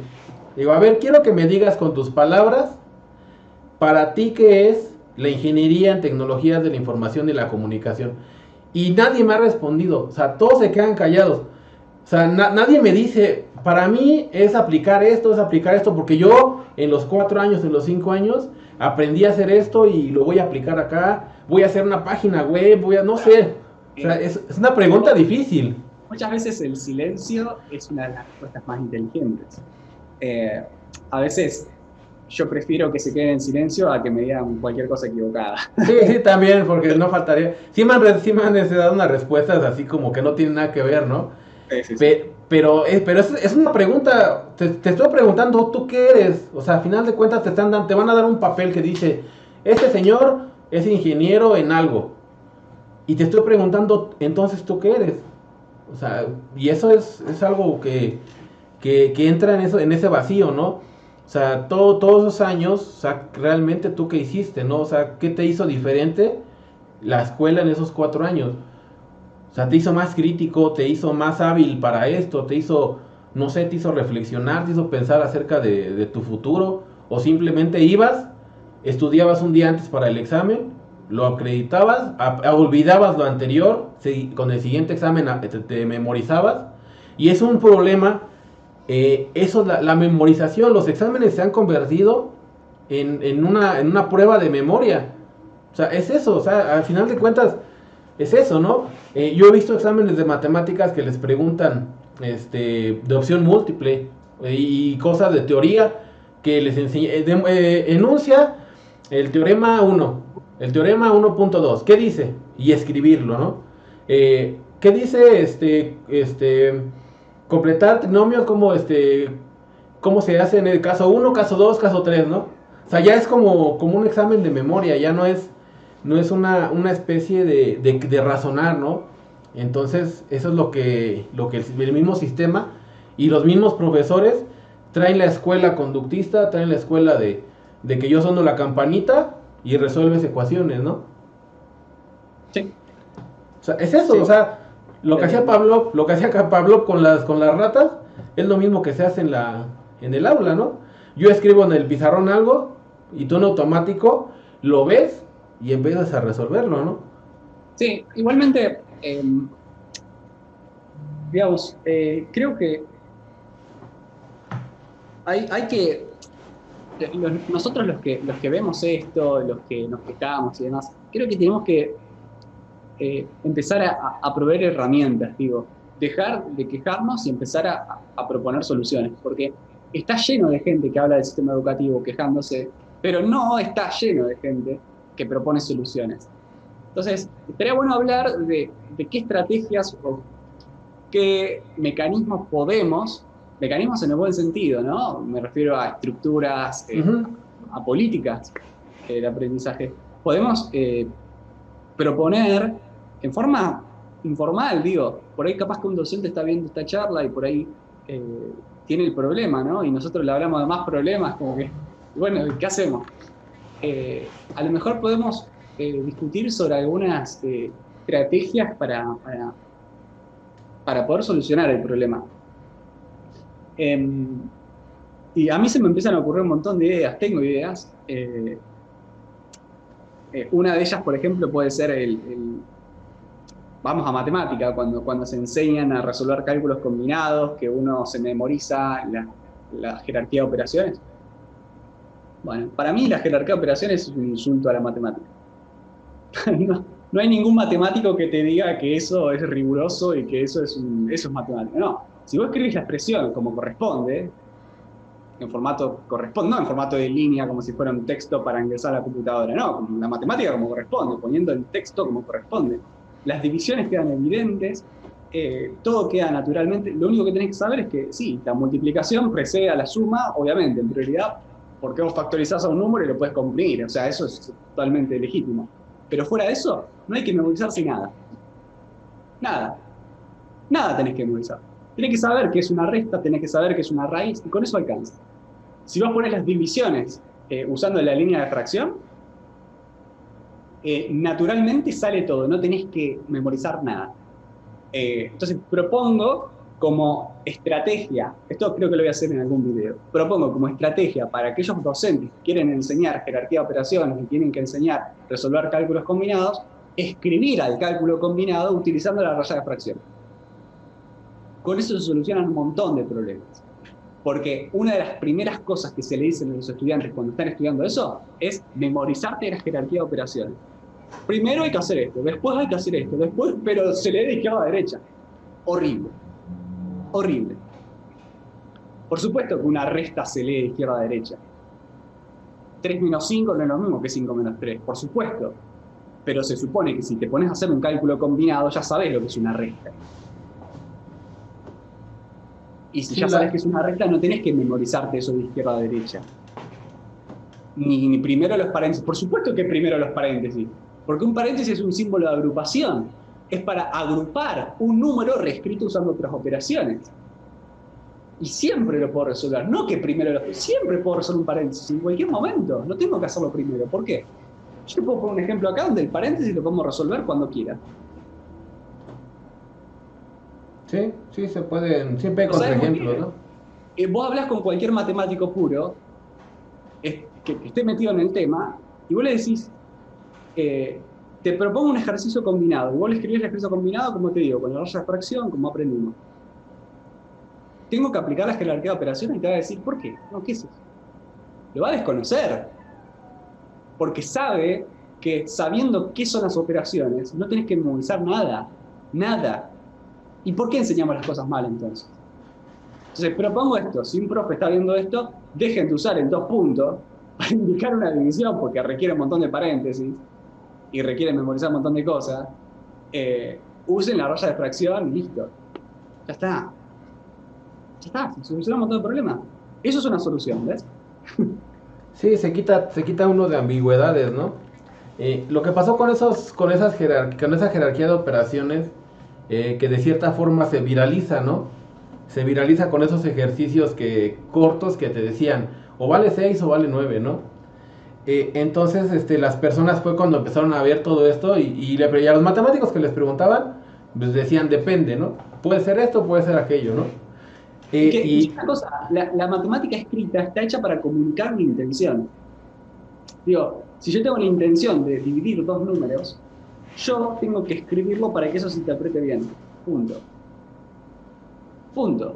digo, a ver, quiero que me digas con tus palabras, para ti, ¿qué es la ingeniería en tecnologías de la información y la comunicación? Y nadie me ha respondido, o sea, todos se quedan callados. O sea, nadie me dice, para mí es aplicar esto, porque yo en los 4 años, en los 5 años, aprendí a hacer esto y lo voy a aplicar acá, voy a hacer una página web, no sé. O sea, es una pregunta difícil. Muchas veces el silencio es una de las respuestas más inteligentes. A veces yo prefiero que se queden en silencio a que me digan cualquier cosa equivocada. Sí, también, porque no faltaría. Sí me han dado unas respuestas así como que no tienen nada que ver, ¿no? Sí. Pero es una pregunta, te estoy preguntando, ¿tú qué eres? O sea, al final de cuentas te van a dar un papel que dice, este señor es ingeniero en algo. Y te estoy preguntando, entonces, ¿tú qué eres? O sea, y eso es algo que entra en ese vacío, ¿no? O sea, todos esos años, o sea, realmente tú qué hiciste, ¿no? O sea, ¿qué te hizo diferente la escuela en esos 4 años? O sea, te hizo más crítico, te hizo más hábil para esto, te hizo reflexionar, te hizo pensar acerca de tu futuro, o simplemente ibas, estudiabas un día antes para el examen, lo acreditabas, olvidabas lo anterior, con el siguiente examen te memorizabas, y es un problema, la memorización, los exámenes se han convertido en una prueba de memoria. O sea, es eso, o sea, al final de cuentas, es eso, ¿no? Yo he visto exámenes de matemáticas que les preguntan de opción múltiple y cosas de teoría que les enseña, enuncia el teorema 1, el teorema 1.2, ¿qué dice? Y escribirlo, ¿no? ¿Qué dice completar trinomios cómo se hace en el caso 1, caso 2, caso 3, ¿no? O sea, ya es como un examen de memoria, ya no es una especie de razonar, ¿no? Entonces, eso es lo que el mismo sistema y los mismos profesores traen la escuela conductista, traen la escuela de que yo sono la campanita y resuelves ecuaciones, ¿no? Sí. O sea, es eso, sí. O sea, lo que hacía Pablo con las ratas es lo mismo que se hace en el aula, ¿no? Yo escribo en el pizarrón algo Y tú en automático lo ves y empiezas a resolverlo, ¿no? Sí, igualmente, digamos, creo que hay que, nosotros los que vemos esto, los que nos quejamos y demás, creo que tenemos que empezar a proveer herramientas, digo, dejar de quejarnos y empezar a proponer soluciones, porque está lleno de gente que habla del sistema educativo quejándose, pero no está lleno de gente que propone soluciones. Entonces, estaría bueno hablar de qué estrategias o qué mecanismos mecanismos en el buen sentido, ¿no? Me refiero a estructuras, a políticas de aprendizaje. Podemos proponer en forma informal, digo, por ahí capaz que un docente está viendo esta charla y por ahí tiene el problema, ¿no? Y nosotros le hablamos de más problemas, como que, bueno, ¿qué hacemos? A lo mejor podemos discutir sobre algunas estrategias para poder solucionar el problema. Y a mí se me empiezan a ocurrir un montón de ideas, tengo ideas. Una de ellas, por ejemplo, puede ser vamos a matemática, cuando se enseñan a resolver cálculos combinados, que uno se memoriza la jerarquía de operaciones. Bueno, para mí la jerarquía de operaciones es un insulto a la matemática. No hay ningún matemático que te diga que eso es riguroso y que eso es matemático. No, si vos escribís la expresión como corresponde, no en formato de línea como si fuera un texto para ingresar a la computadora, no, con la matemática como corresponde, poniendo el texto como corresponde. Las divisiones quedan evidentes, todo queda naturalmente. Lo único que tenés que saber es que sí, la multiplicación precede a la suma, obviamente, en prioridad, porque vos factorizás a un número y lo puedes comprimir, o sea, eso es totalmente legítimo. Pero fuera de eso, no hay que memorizarse nada. Nada tenés que memorizar. Tenés que saber qué es una resta, tenés que saber qué es una raíz, y con eso alcanza. Si vos ponés las divisiones usando la línea de fracción, naturalmente sale todo, no tenés que memorizar nada. Entonces propongo como estrategia, esto creo que lo voy a hacer en algún video, propongo como estrategia para aquellos docentes que quieren enseñar jerarquía de operaciones y tienen que enseñar resolver cálculos combinados, escribir al cálculo combinado utilizando la raya de fracción. Con eso se solucionan un montón de problemas. Porque una de las primeras cosas que se le dicen a los estudiantes cuando están estudiando eso es memorizarte la jerarquía de operaciones. Primero hay que hacer esto, después hay que hacer esto, pero se lee de izquierda a derecha. Horrible. Horrible. Por supuesto que una resta se lee de izquierda a derecha. 3 menos 5 no es lo mismo que 5 menos 3, por supuesto. Pero se supone que si te pones a hacer un cálculo combinado ya sabes lo que es una resta. Y si ya sabes que es una resta, no tenés que memorizarte eso de izquierda a derecha. Ni primero los paréntesis. Por supuesto que primero los paréntesis. Porque un paréntesis es un símbolo de agrupación. Es para agrupar un número reescrito usando otras operaciones. Y siempre lo puedo resolver. No que primero siempre puedo resolver un paréntesis en cualquier momento. No tengo que hacerlo primero. ¿Por qué? Yo te puedo poner un ejemplo acá donde el paréntesis lo podemos resolver cuando quiera. Sí, se pueden. Siempre hay contraejemplos, ¿no? Vos hablás con cualquier matemático puro que esté metido en el tema y vos le decís, te propongo un ejercicio combinado. Y vos le escribís el ejercicio combinado, como te digo, con la raya de fracción, como aprendimos. Tengo que aplicar la jerarquía de operaciones y te va a decir, ¿por qué? No, ¿qué es eso? Lo va a desconocer. Porque sabe que sabiendo qué son las operaciones, no tenés que memorizar nada. Nada. ¿Y por qué enseñamos las cosas mal entonces? Entonces propongo esto, si un profe está viendo esto, dejen de usar el 2 puntos para indicar una división porque requiere un montón de paréntesis y requiere memorizar un montón de cosas. Usen la raya de fracción y listo. Ya está, se soluciona un montón de problemas. Eso es una solución, ¿ves? Sí, se quita uno de ambigüedades, ¿no? Lo que pasó con esa jerarquía de operaciones, que de cierta forma se viraliza, ¿no? Se viraliza con esos ejercicios cortos que te decían, o vale 6 o vale 9, ¿no? Entonces las personas fue cuando empezaron a ver todo esto y a los matemáticos que les preguntaban, pues decían, depende, ¿no? Puede ser esto, puede ser aquello, ¿no? Y una cosa, la matemática escrita está hecha para comunicar una intención. Digo, si yo tengo la intención de dividir dos números, yo tengo que escribirlo para que eso se interprete bien. Punto. Punto.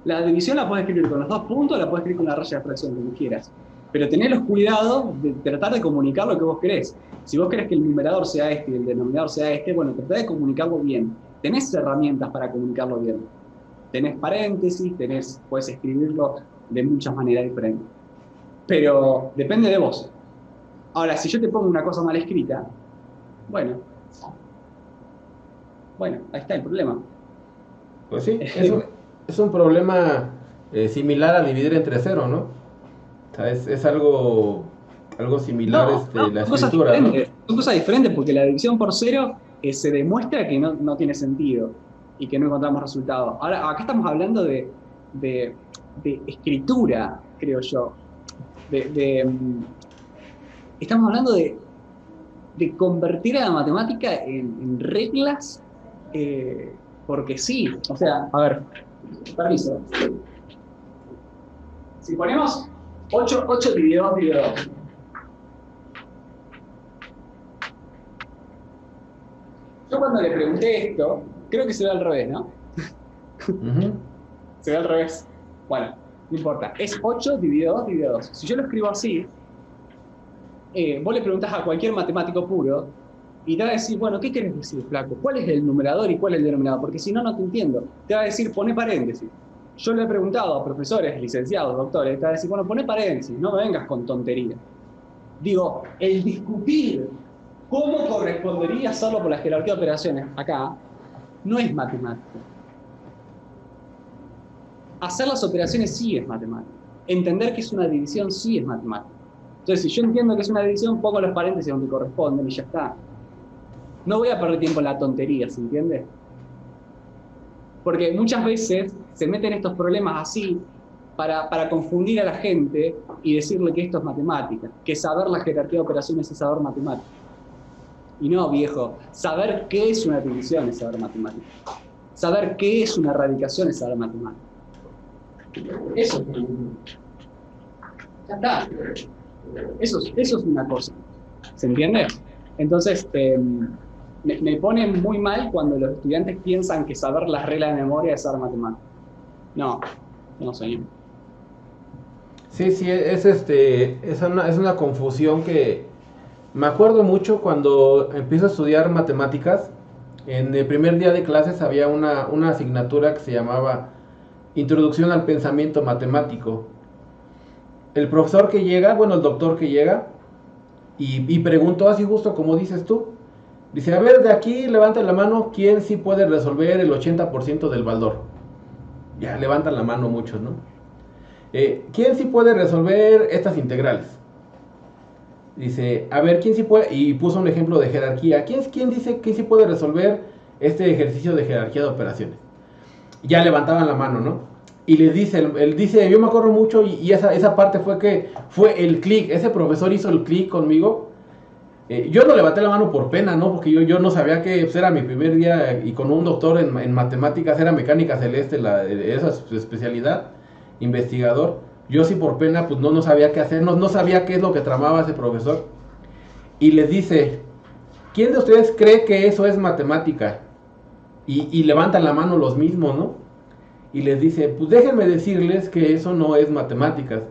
La división la puedes escribir con los dos puntos, la puedes escribir con la raya de fracción, como quieras. Pero tenés los cuidados de tratar de comunicar lo que vos querés. Si vos querés que el numerador sea este y el denominador sea este, bueno, tratá de comunicarlo bien. Tenés herramientas para comunicarlo bien. Tenés paréntesis, puedes escribirlo de muchas maneras diferentes. Pero depende de vos. Ahora, si yo te pongo una cosa mal escrita, bueno, ahí está el problema. Pues sí, es un problema similar a dividir entre cero, ¿no? O sea, es algo similar la escritura, ¿no? Son cosas diferentes porque la división por cero se demuestra que no tiene sentido y que no encontramos resultados. Ahora, acá estamos hablando de escritura, creo yo. Estamos hablando de convertir a la matemática en reglas, porque sí. O sea, a ver, permiso. Si ponemos 8 dividido 2 dividido 2. Yo cuando le pregunté esto, creo que se ve al revés, ¿no? Se ve al revés. Bueno, no importa. Es 8 dividido 2 dividido 2. Si yo lo escribo así, vos le preguntás a cualquier matemático puro y te va a decir, bueno, ¿qué querés decir, flaco? ¿Cuál es el numerador y cuál es el denominador? Porque si no, no te entiendo. Te va a decir, poné paréntesis. Yo le he preguntado a profesores, licenciados, doctores, te va a decir, bueno, poné paréntesis, no me vengas con tonterías. Digo, el discutir cómo correspondería hacerlo por la jerarquía de operaciones acá no es matemática. Hacer las operaciones sí es matemática. Entender que es una división sí es matemática. Entonces, si yo entiendo que es una división, pongo los paréntesis donde corresponden y ya está. No voy a perder tiempo en la tontería, ¿se entiende? Porque muchas veces se meten estos problemas así para confundir a la gente y decirle que esto es matemática, que saber la jerarquía de operaciones es saber matemática. Y no, viejo, saber qué es una división es saber matemática. Saber qué es una radicación es saber matemática. Eso es. Ya está. Eso es una cosa. ¿Se entiende? Entonces, me pone muy mal cuando los estudiantes piensan que saber las reglas de memoria es saber matemática. No señor. Sí, es una confusión que me acuerdo mucho cuando empiezo a estudiar matemáticas. En el primer día de clases había una asignatura que se llamaba Introducción al Pensamiento Matemático. El profesor que llega, el doctor que llega y preguntó así justo como dices tú. Dice, a ver, de aquí levanten la mano, ¿quién sí puede resolver el 80% del Baldor? Ya, levantan la mano muchos, ¿no? ¿Quién sí puede resolver estas integrales? Dice, a ver, ¿quién sí puede? Y puso un ejemplo de jerarquía. ¿Quién dice que sí puede resolver este ejercicio de jerarquía de operaciones? Ya levantaban la mano, ¿no? Y les dice, él dice, yo me acuerdo mucho y esa parte fue el clic. Ese profesor hizo el clic conmigo. Yo no levanté la mano por pena, ¿no? Porque yo no sabía que era mi primer día y con un doctor en matemáticas, era mecánica celeste, esa su especialidad, investigador. Yo sí por pena, pues no sabía qué hacer, no sabía qué es lo que tramaba ese profesor. Y les dice, ¿quién de ustedes cree que eso es matemática? Y levantan la mano los mismos, ¿no? Y les dice, pues déjenme decirles que eso no es matemáticas.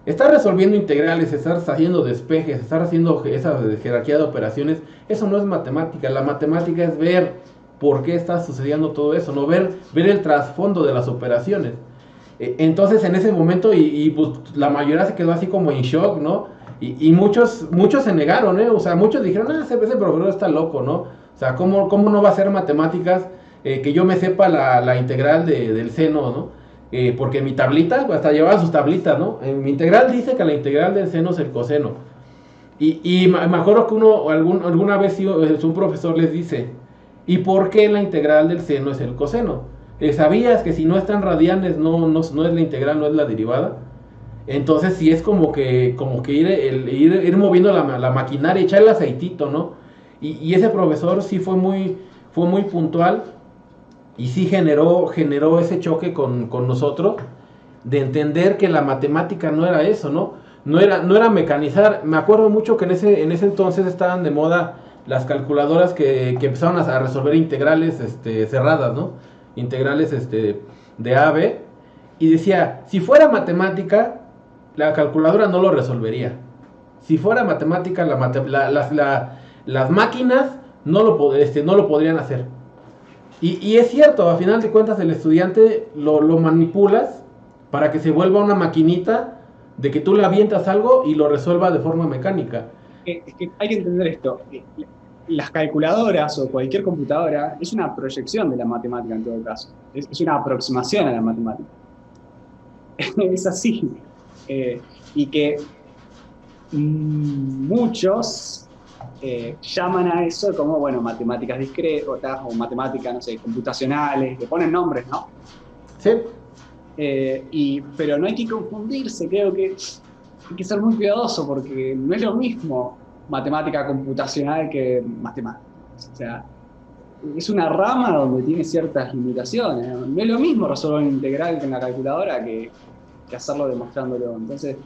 Estar resolviendo integrales, estar haciendo despejes, estar haciendo esa jerarquía de operaciones, eso no es matemática. La matemática es ver por qué está sucediendo todo eso, ¿no? Ver el trasfondo de las operaciones. Entonces en ese momento, pues la mayoría se quedó así como en shock, ¿no? Y muchos se negaron, ¿eh? O sea, muchos dijeron, ese profesor está loco, ¿no? O sea, ¿cómo no va a ser matemáticas que yo me sepa la integral del seno, ¿no? Porque mi tablita, hasta llevaba sus tablitas, ¿no? En mi integral dice que la integral del seno es el coseno. Y me acuerdo que alguna vez un profesor les dice, ¿y por qué la integral del seno es el coseno? ¿Sabías que si no están radianes no es la integral, no es la derivada? Entonces sí es como que ir moviendo la maquinaria, echar el aceitito, ¿no? Y ese profesor sí fue muy puntual y sí generó ese choque con nosotros de entender que la matemática no era eso, ¿no? no era mecanizar. Me acuerdo mucho que en ese entonces estaban de moda las calculadoras que empezaron a resolver integrales cerradas, ¿no? Integrales de A a B. Y decía, si fuera matemática, la calculadora no lo resolvería. Si fuera matemática, las máquinas no lo podrían hacer. Y es cierto, a final de cuentas el estudiante lo manipulas para que se vuelva una maquinita de que tú le avientas algo y lo resuelva de forma mecánica. Es que hay que entender esto. Las calculadoras o cualquier computadora es una proyección de la matemática en todo caso. Es una aproximación a la matemática. Es así. Y que muchos llaman a eso como, bueno, matemáticas discretas o matemáticas, no sé, computacionales, le ponen nombres, ¿no? Sí. Pero no hay que confundirse, creo que hay que ser muy cuidadoso porque no es lo mismo matemática computacional que matemática. O sea, es una rama donde tiene ciertas limitaciones. No es lo mismo resolver un integral con la calculadora que hacerlo demostrándolo. Entonces,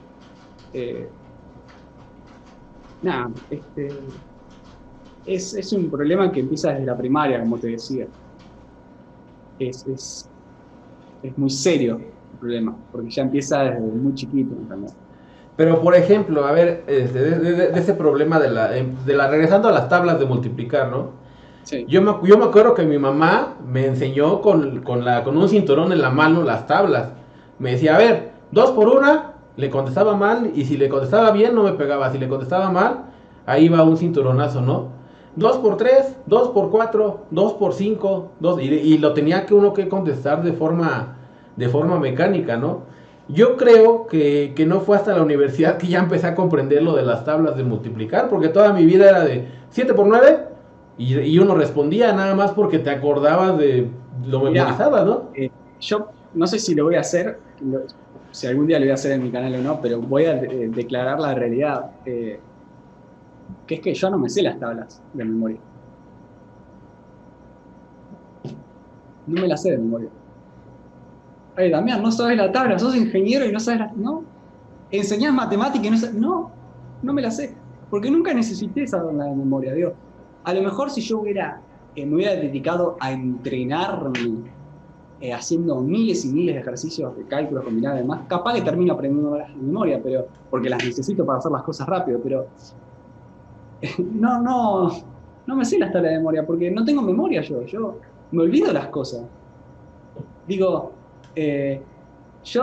nada, es un problema que empieza desde la primaria, como te decía. Es muy serio el problema, porque ya empieza desde muy chiquito, ¿entendés? Pero, por ejemplo, a ver, de ese problema regresando a las tablas de multiplicar, ¿no? Sí. Yo me acuerdo que mi mamá me enseñó con un cinturón en la mano las tablas. Me decía, a ver, 2 por 1, le contestaba mal, y si le contestaba bien no me pegaba. Si le contestaba mal, ahí va un cinturonazo, ¿no? 2 por 3, 2 por 4, 2 por 5, y lo tenía uno que contestar de forma mecánica, ¿no? Yo creo que no fue hasta la universidad que ya empecé a comprender lo de las tablas de multiplicar, porque toda mi vida era de 7 por 9, y uno respondía nada más porque te acordabas de lo memorizabas, ¿no? Yo no sé si lo voy a hacer, si algún día lo voy a hacer en mi canal o no, pero voy a declarar la realidad, que es que yo no me sé las tablas de memoria. No me las sé de memoria. Ay, Damián, no sabes la tabla, sos ingeniero y no sabes la... No, enseñás matemática y no sabes... No me la sé, porque nunca necesité esa tabla de memoria, digo. A lo mejor si yo me hubiera dedicado a entrenarme haciendo miles y miles de ejercicios de cálculos combinados y demás, capaz que termino aprendiendo las de memoria, pero porque las necesito para hacer las cosas rápido, pero no me sé las tablas de memoria, porque no tengo memoria yo me olvido las cosas. Digo, soy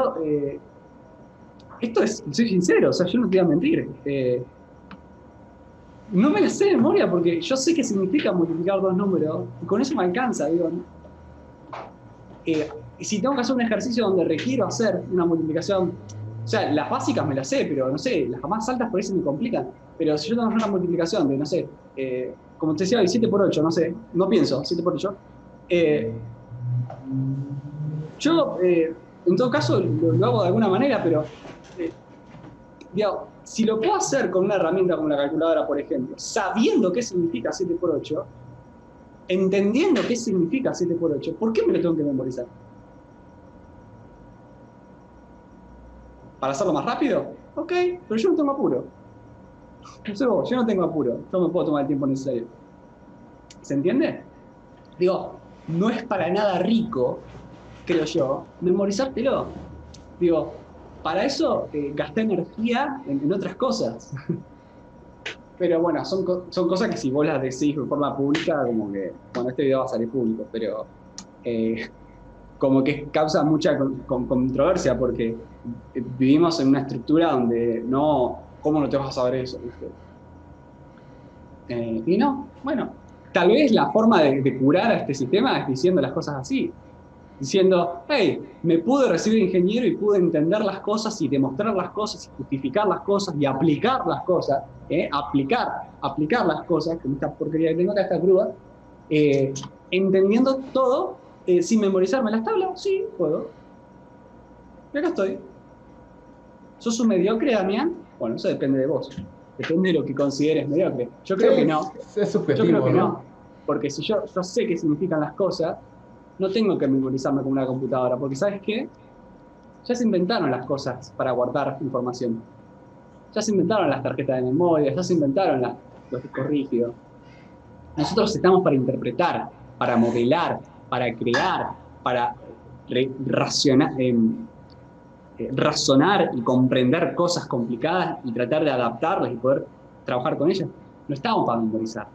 sincero, o sea, yo no te voy a mentir. No me la sé de memoria porque yo sé qué significa multiplicar 2 números y con eso me alcanza, digo. Si tengo que hacer un ejercicio donde requiero hacer una multiplicación, o sea, las básicas me las sé, pero no sé, las más altas por ahí se me complican. Pero si yo tengo que hacer una multiplicación de, no sé, como te decía, 7 por 8, no sé, no pienso, 7 por 8. Yo, en todo caso, lo hago de alguna manera, pero digamos, si lo puedo hacer con una herramienta como la calculadora, por ejemplo, sabiendo qué significa 7 por 8, entendiendo qué significa 7 por 8, ¿por qué me lo tengo que memorizar? ¿Para hacerlo más rápido? Ok, pero yo no tengo apuro. No sé vos, yo no tengo apuro. Yo me puedo tomar el tiempo necesario. ¿Se entiende? Digo, no es para nada rico, creo yo, memorizártelo. Digo, para eso gasté energía en otras cosas. Pero bueno, son cosas que si vos las decís de forma pública, como que, bueno, este video va a salir público, pero como que causa mucha controversia porque vivimos en una estructura donde no, ¿cómo no te vas a saber eso? Y no, bueno, tal vez la forma de curar a este sistema es diciendo las cosas así. Diciendo, hey, me pude recibir ingeniero y pude entender las cosas y demostrar las cosas y justificar las cosas y aplicar las cosas, aplicar las cosas, con esta porquería que tengo acá, esta cruda, entendiendo todo, sin memorizarme las tablas, sí, puedo. Y acá estoy. ¿Sos un mediocre, Damián? Bueno, eso depende de vos. Depende de lo que consideres mediocre. Yo creo que no. Es subjetivo, yo creo que no. Porque si yo sé qué significan las cosas, no tengo que memorizarme con una computadora, porque ¿sabes qué? Ya se inventaron las cosas para guardar información. Ya se inventaron las tarjetas de memoria, ya se inventaron los discos rígidos. Nosotros estamos para interpretar, para modelar, para crear, para razonar y comprender cosas complicadas y tratar de adaptarlas y poder trabajar con ellas. No estamos para memorizar.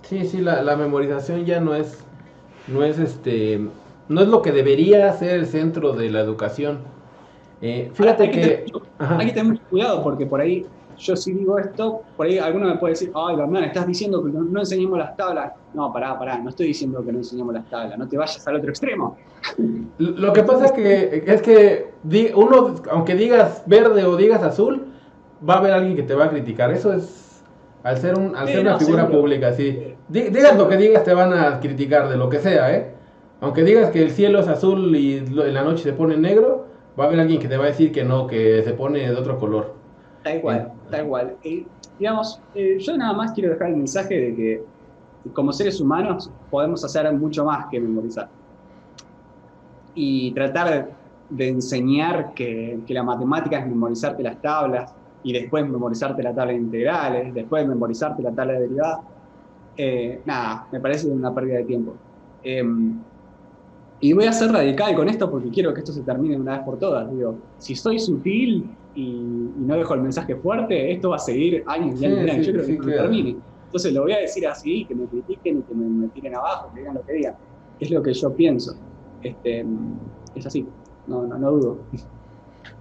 Sí, la memorización ya no es lo que debería ser el centro de la educación. Fíjate que hay que tener mucho cuidado, porque por ahí yo si digo esto, por ahí alguno me puede decir, ay, Bernal, estás diciendo que no enseñemos las tablas. No, pará, no estoy diciendo que no enseñemos las tablas, no te vayas al otro extremo. Lo que pasa es que uno, aunque digas verde o digas azul, va a haber alguien que te va a criticar. Eso es, al ser una figura seguro. Pública, sí. Digas lo que digas, te van a criticar de lo que sea, ¿eh? Aunque digas que el cielo es azul y en la noche se pone negro, va a haber alguien que te va a decir que no, que se pone de otro color. Tal cual. Digamos, yo nada más quiero dejar el mensaje de que como seres humanos podemos hacer mucho más que memorizar. Y tratar de enseñar que la matemática es memorizarte las tablas y después memorizarte la tabla de integrales, después memorizarte la tabla de derivadas. Nada, me parece una pérdida de tiempo. Y voy a ser radical con esto porque quiero que esto se termine de una vez por todas. Digo, si soy sutil y no dejo el mensaje fuerte, esto va a seguir años y años. Yo creo que termine. Entonces lo voy a decir así, que me critiquen y que me tiren abajo, que digan lo que digan. Es lo que yo pienso. Es así, no dudo.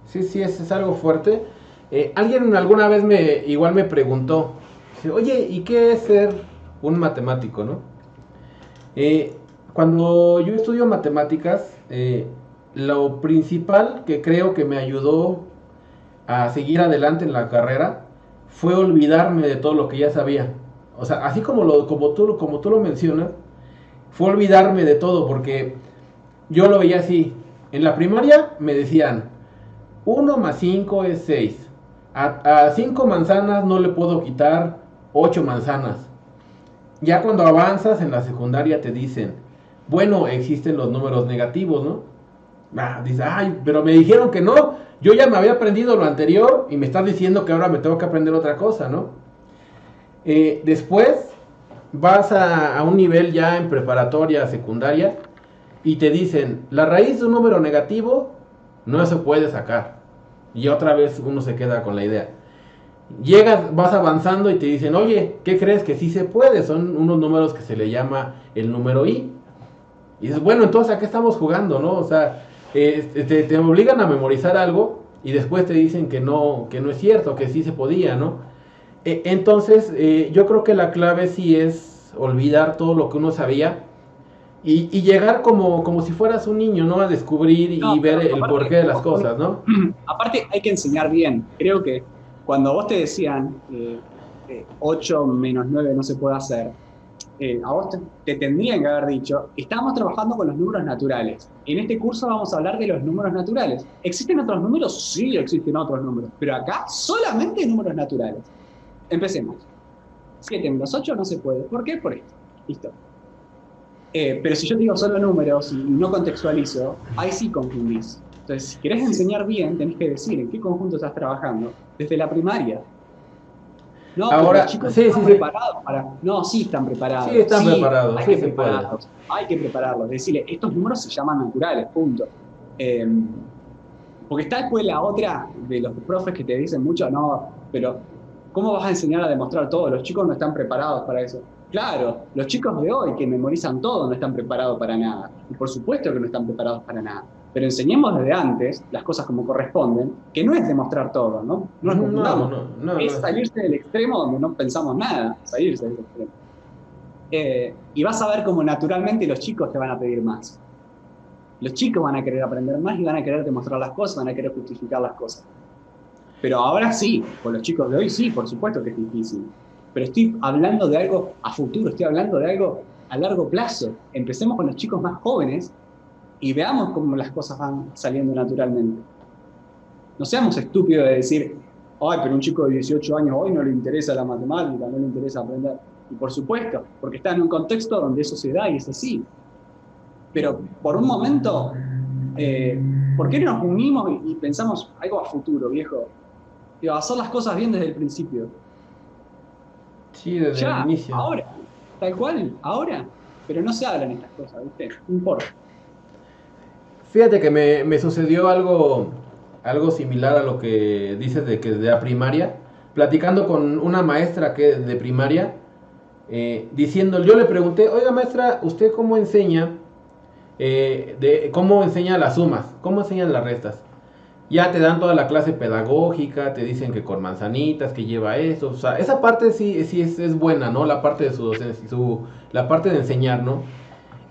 Sí, es algo fuerte. Alguien alguna vez igual me preguntó, oye, ¿y qué es ser un matemático, no? Cuando yo estudio matemáticas, lo principal que creo que me ayudó a seguir adelante en la carrera fue olvidarme de todo lo que ya sabía. O sea, así como tú lo mencionas, fue olvidarme de todo, porque yo lo veía así. En la primaria me decían, 1 más 5 es 6. A 5 manzanas no le puedo quitar 8 manzanas. Ya cuando avanzas en la secundaria te dicen, bueno, existen los números negativos, ¿no? Dices, ay, pero me dijeron que no. Yo ya me había aprendido lo anterior y me estás diciendo que ahora me tengo que aprender otra cosa, ¿no? Después vas a un nivel ya en preparatoria, secundaria, y te dicen, la raíz de un número negativo no se puede sacar. Y otra vez uno se queda con la idea. Vas avanzando y te dicen, oye, ¿qué crees? Que sí se puede. Son unos números que se le llama el número I. Y dices, bueno, entonces ¿a qué estamos jugando, no? O sea, te obligan a memorizar algo y después te dicen que no es cierto, que sí se podía, ¿no? Entonces, yo creo que la clave sí es olvidar todo lo que uno sabía y llegar como si fueras un niño, ¿no? A descubrir y ver el porqué de las cosas, ¿no? Aparte, hay que enseñar bien. Creo que cuando vos te decían 8 menos 9 no se puede hacer, a vos te tendrían que haber dicho, estamos trabajando con los números naturales. En este curso vamos a hablar de los números naturales. ¿Existen otros números? Sí, existen otros números. Pero acá solamente números naturales. Empecemos. 7 menos 8 no se puede. ¿Por qué? Por esto. Listo. Pero si yo te digo solo números y no contextualizo, ahí sí confundís. Entonces, si querés enseñar bien, tenés que decir en qué conjunto estás trabajando. Desde la primaria. No, ahora, los chicos están preparados para... No, sí están preparados. Sí, están preparados. Hay que prepararlos. Hay que prepararlos. Decirle, estos números se llaman naturales, punto. Porque está después la otra de los profes que te dicen mucho, no, pero ¿cómo vas a enseñar a demostrar todo? Los chicos no están preparados para eso. Claro, los chicos de hoy que memorizan todo no están preparados para nada. Y por supuesto que no están preparados para nada. Pero enseñemos desde antes las cosas como corresponden, que no es demostrar todo, ¿no? No, es salirse del extremo donde no pensamos nada, salirse del extremo. Y vas a ver cómo naturalmente los chicos te van a pedir más. Los chicos van a querer aprender más y van a querer demostrar las cosas, van a querer justificar las cosas. Pero ahora sí, con los chicos de hoy sí, por supuesto que es difícil. Pero estoy hablando de algo a futuro, estoy hablando de algo a largo plazo. Empecemos con los chicos más jóvenes y veamos cómo las cosas van saliendo naturalmente. No seamos estúpidos de decir, ay, pero un chico de 18 años hoy no le interesa la matemática, no le interesa aprender. Y por supuesto, porque está en un contexto donde eso se da y es así. Pero por un momento, ¿por qué no nos unimos y pensamos algo a futuro, viejo? Digo, hacer las cosas bien desde el principio. Sí, desde Ya, el inicio. ahora, tal cual, ahora. Pero no se hablan estas cosas, ¿viste? No importa. Fíjate que me sucedió algo similar a lo que dices de que de la primaria, platicando con una maestra que de primaria, diciendo, yo le pregunté, oiga maestra, ¿usted cómo enseña, cómo enseña las sumas, cómo enseñan las restas? Ya te dan toda la clase pedagógica, te dicen que con manzanitas, que lleva eso, o sea, esa parte sí es buena, ¿no? La parte de su docencia, la parte de enseñar, ¿no?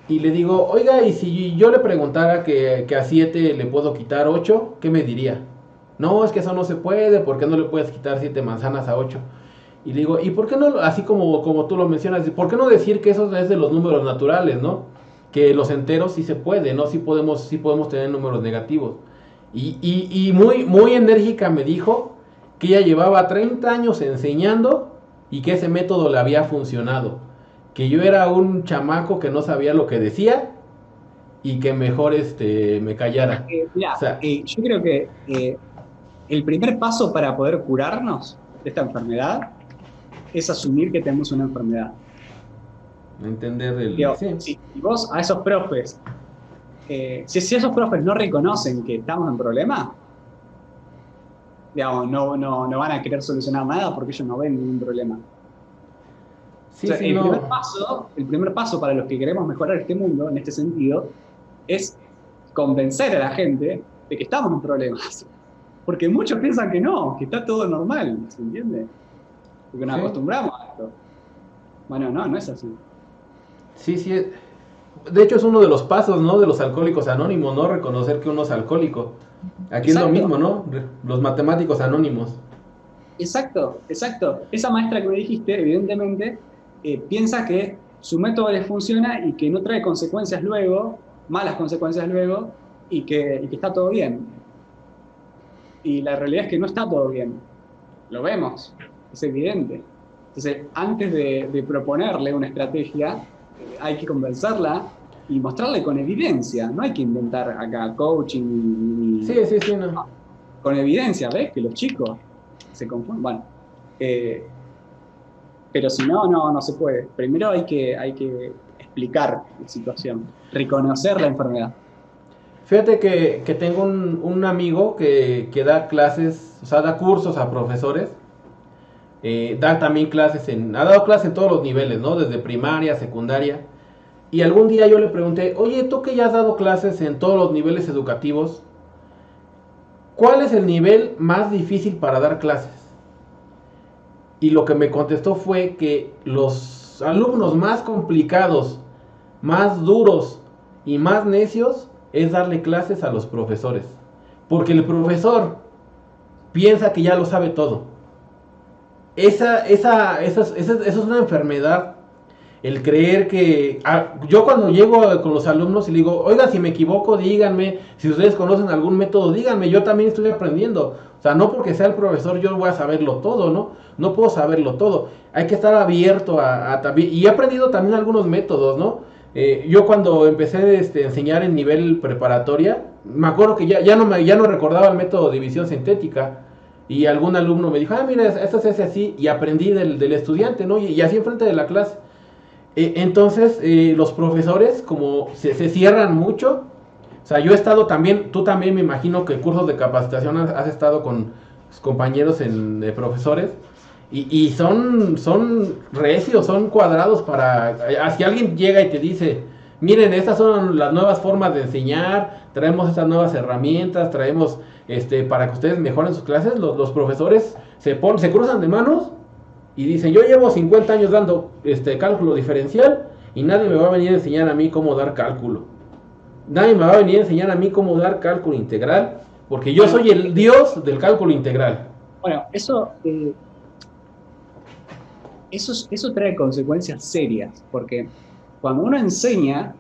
Y le digo, oiga, y si yo le preguntara que a 7 le puedo quitar 8, ¿qué me diría? No, es que eso no se puede, ¿por qué no le puedes quitar 7 manzanas a 8? Y le digo, ¿y por qué no, así como tú lo mencionas, por qué no decir que eso es de los números naturales, ¿no? Que los enteros sí se puede, ¿no? Sí podemos tener números negativos. Y muy enérgica me dijo que ella llevaba 30 años enseñando y que ese método le había funcionado. Que yo era un chamaco que no sabía lo que decía y que mejor me callara. Mirá, O sea, yo creo que el primer paso para poder curarnos de esta enfermedad es asumir que tenemos una enfermedad. entender el... Digo, Sí, si vos a esos profes, si esos profes no reconocen que estamos en problema, digamos, no van a querer solucionar nada porque ellos no ven ningún problema. O sí, sea, sí, el no. primer paso para los que queremos mejorar este mundo, en este sentido, es convencer a la gente de que estamos en problemas. Porque muchos piensan que no, que está todo normal, ¿se entiende? Porque nos Sí, acostumbramos a esto. Bueno, no es así. sí, sí. De hecho es uno de los pasos, ¿no? De los alcohólicos anónimos, ¿no? Reconocer que uno es alcohólico. Aquí es lo Exacto, mismo, ¿no? Los matemáticos anónimos. exacto. Esa maestra que me dijiste, evidentemente, piensa que su método les funciona y que no trae consecuencias luego, malas consecuencias luego, y que está todo bien. Y la realidad es que no está todo bien. Lo vemos, es evidente. Entonces, antes de proponerle una estrategia, hay que convencerla y mostrarle con evidencia. No hay que inventar acá coaching Sí, sí, sí, no. con evidencia, ¿ves? Que los chicos se confunden. Bueno, eh, pero si no se puede. Primero hay que explicar la situación, reconocer la enfermedad. Fíjate que tengo un amigo que da clases, o sea, da cursos a profesores. Da también ha dado clases en todos los niveles, ¿no? Desde primaria, secundaria. Y algún día yo le pregunté, oye, tú que ya has dado clases en todos los niveles educativos, ¿cuál es el nivel más difícil para dar clases? Y lo que me contestó fue que los alumnos más complicados, más duros y más necios es darle clases a los profesores. Porque el profesor piensa que ya lo sabe todo. Esa es una enfermedad. El creer que... yo cuando llego con los alumnos y le digo, oiga, si me equivoco, díganme. Si ustedes conocen algún método, díganme. Yo también estoy aprendiendo. O sea, no porque sea el profesor yo voy a saberlo todo, ¿no? No puedo saberlo todo. Hay que estar abierto a también... Y he aprendido también algunos métodos, ¿no? Yo cuando empecé a enseñar en nivel preparatoria, me acuerdo que ya no recordaba el método de división sintética. Y algún alumno me dijo, mira, esto se hace así. Y aprendí del estudiante, ¿no? Y así enfrente de la clase. Entonces, los profesores, como se cierran mucho, o sea, yo he estado también, tú también me imagino que cursos de capacitación has estado con compañeros de profesores, y son recios, son cuadrados para, si alguien llega y te dice, miren, estas son las nuevas formas de enseñar, traemos estas nuevas herramientas, traemos, para que ustedes mejoren sus clases, los profesores se cruzan de manos y dice, yo llevo 50 años dando cálculo diferencial y nadie me va a venir a enseñar a mí cómo dar cálculo. Nadie me va a venir a enseñar a mí cómo dar cálculo integral, porque yo soy el dios del cálculo integral. Bueno, eso trae consecuencias serias, porque cuando uno enseña,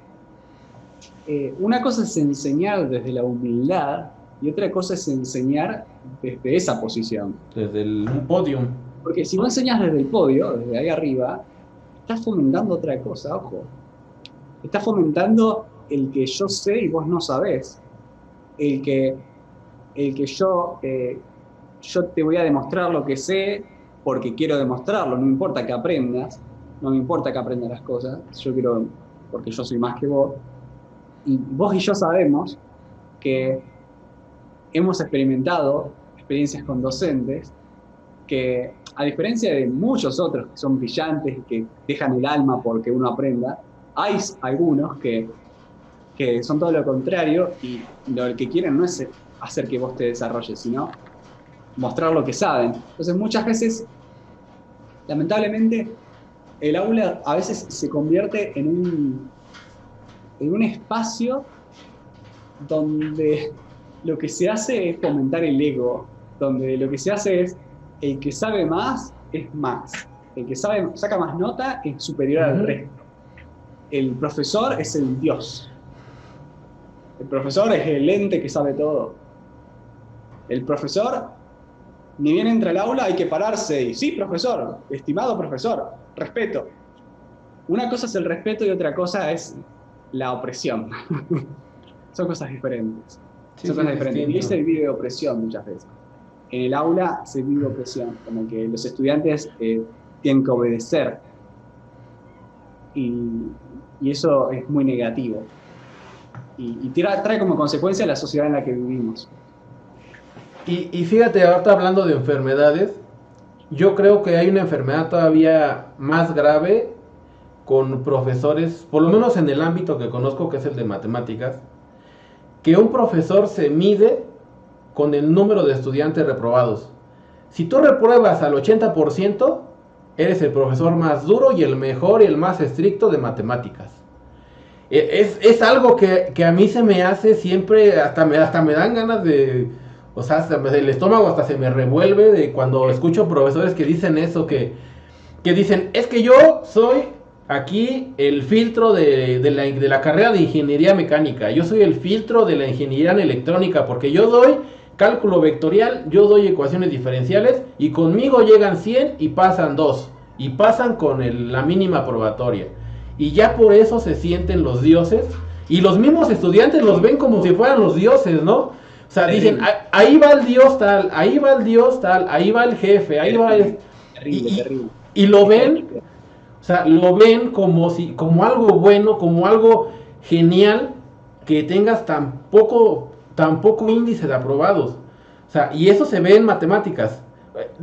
una cosa es enseñar desde la humildad y otra cosa es enseñar desde esa posición. Desde un podium. Porque si vos enseñas desde el podio, desde ahí arriba, estás fomentando otra cosa, ojo. Estás fomentando el que yo sé y vos no sabés. El que yo yo te voy a demostrar lo que sé porque quiero demostrarlo, no me importa que aprendas, no me importa que aprendas las cosas, yo quiero, porque yo soy más que vos. Y vos y yo sabemos que hemos experimentado experiencias con docentes que, a diferencia de muchos otros que son brillantes y que dejan el alma porque uno aprenda, hay algunos que son todo lo contrario y lo que quieren no es hacer que vos te desarrolles, sino mostrar lo que saben. Entonces muchas veces, lamentablemente, el aula a veces se convierte en un espacio donde lo que se hace es fomentar el ego, donde lo que se hace es el que sabe más es más, el que saca más nota es superior al resto. El profesor es el Dios. El profesor es el ente que sabe todo. El profesor, ni bien entra al aula, hay que pararse y, sí, profesor, estimado profesor, respeto. Una cosa es el respeto y otra cosa es la opresión. Son cosas diferentes. Son cosas diferentes. Y se vive opresión muchas veces. En el aula se vive opresión, como que los estudiantes tienen que obedecer. Y eso es muy negativo. Y trae como consecuencia la sociedad en la que vivimos. Y fíjate, ahorita hablando de enfermedades, yo creo que hay una enfermedad todavía más grave con profesores, por lo menos en el ámbito que conozco, que es el de matemáticas, que un profesor se mide con el número de estudiantes reprobados. Si tú repruebas al 80%, eres el profesor más duro y el mejor y el más estricto de matemáticas. Es algo que a mí se me hace siempre, hasta me dan ganas de, o sea, hasta el estómago hasta se me revuelve de cuando escucho profesores que dicen eso, que dicen, es que yo soy aquí el filtro de la carrera de ingeniería mecánica, yo soy el filtro de la ingeniería en electrónica, porque yo doy cálculo vectorial, yo doy ecuaciones diferenciales y conmigo llegan 100 y pasan 2 y pasan con la mínima probatoria. Y ya por eso se sienten los dioses y los mismos estudiantes los ven como si fueran los dioses, ¿no? O sea, dicen, ahí va el dios tal, ahí va el dios tal, ahí va el jefe, ahí va el... Terrible. Y lo ven, o sea, lo ven como algo bueno, como algo genial que tengas tan poco índice de aprobados. O sea, y eso se ve en matemáticas.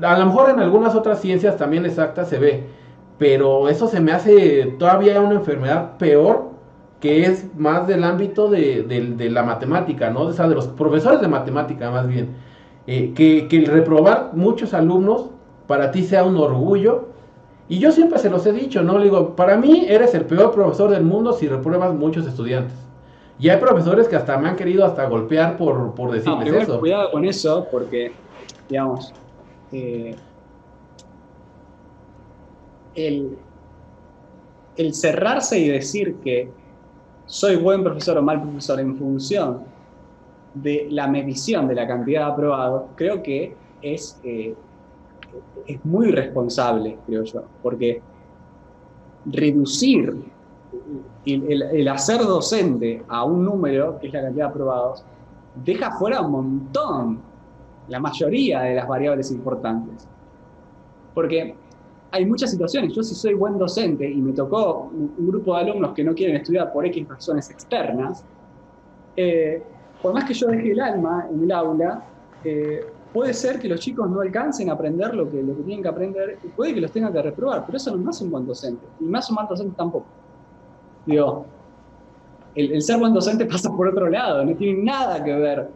A lo mejor en algunas otras ciencias también exactas se ve, pero eso se me hace todavía una enfermedad peor, que es más del ámbito de la matemática, ¿no? O sea, de los profesores de matemática más bien. Que el reprobar muchos alumnos para ti sea un orgullo. Y yo siempre se los he dicho, ¿no? Le digo, para mí eres el peor profesor del mundo si repruebas muchos estudiantes. Y hay profesores que hasta me han querido hasta golpear por decirles eso. Cuidado con eso, porque, digamos, el cerrarse y decir que soy buen profesor o mal profesor en función de la medición de la cantidad de aprobados, creo que es muy irresponsable, creo yo, porque reducir el hacer docente a un número, que es la cantidad de aprobados, deja fuera un montón, la mayoría de las variables importantes. Porque hay muchas situaciones, yo si soy buen docente y me tocó un grupo de alumnos que no quieren estudiar por X razones externas, por más que yo deje el alma en el aula, puede ser que los chicos no alcancen a aprender lo que tienen que aprender, y puede que los tengan que reprobar, pero eso no hace un buen docente, y más un mal docente tampoco. Digo, el ser buen docente pasa por otro lado, no tiene nada que ver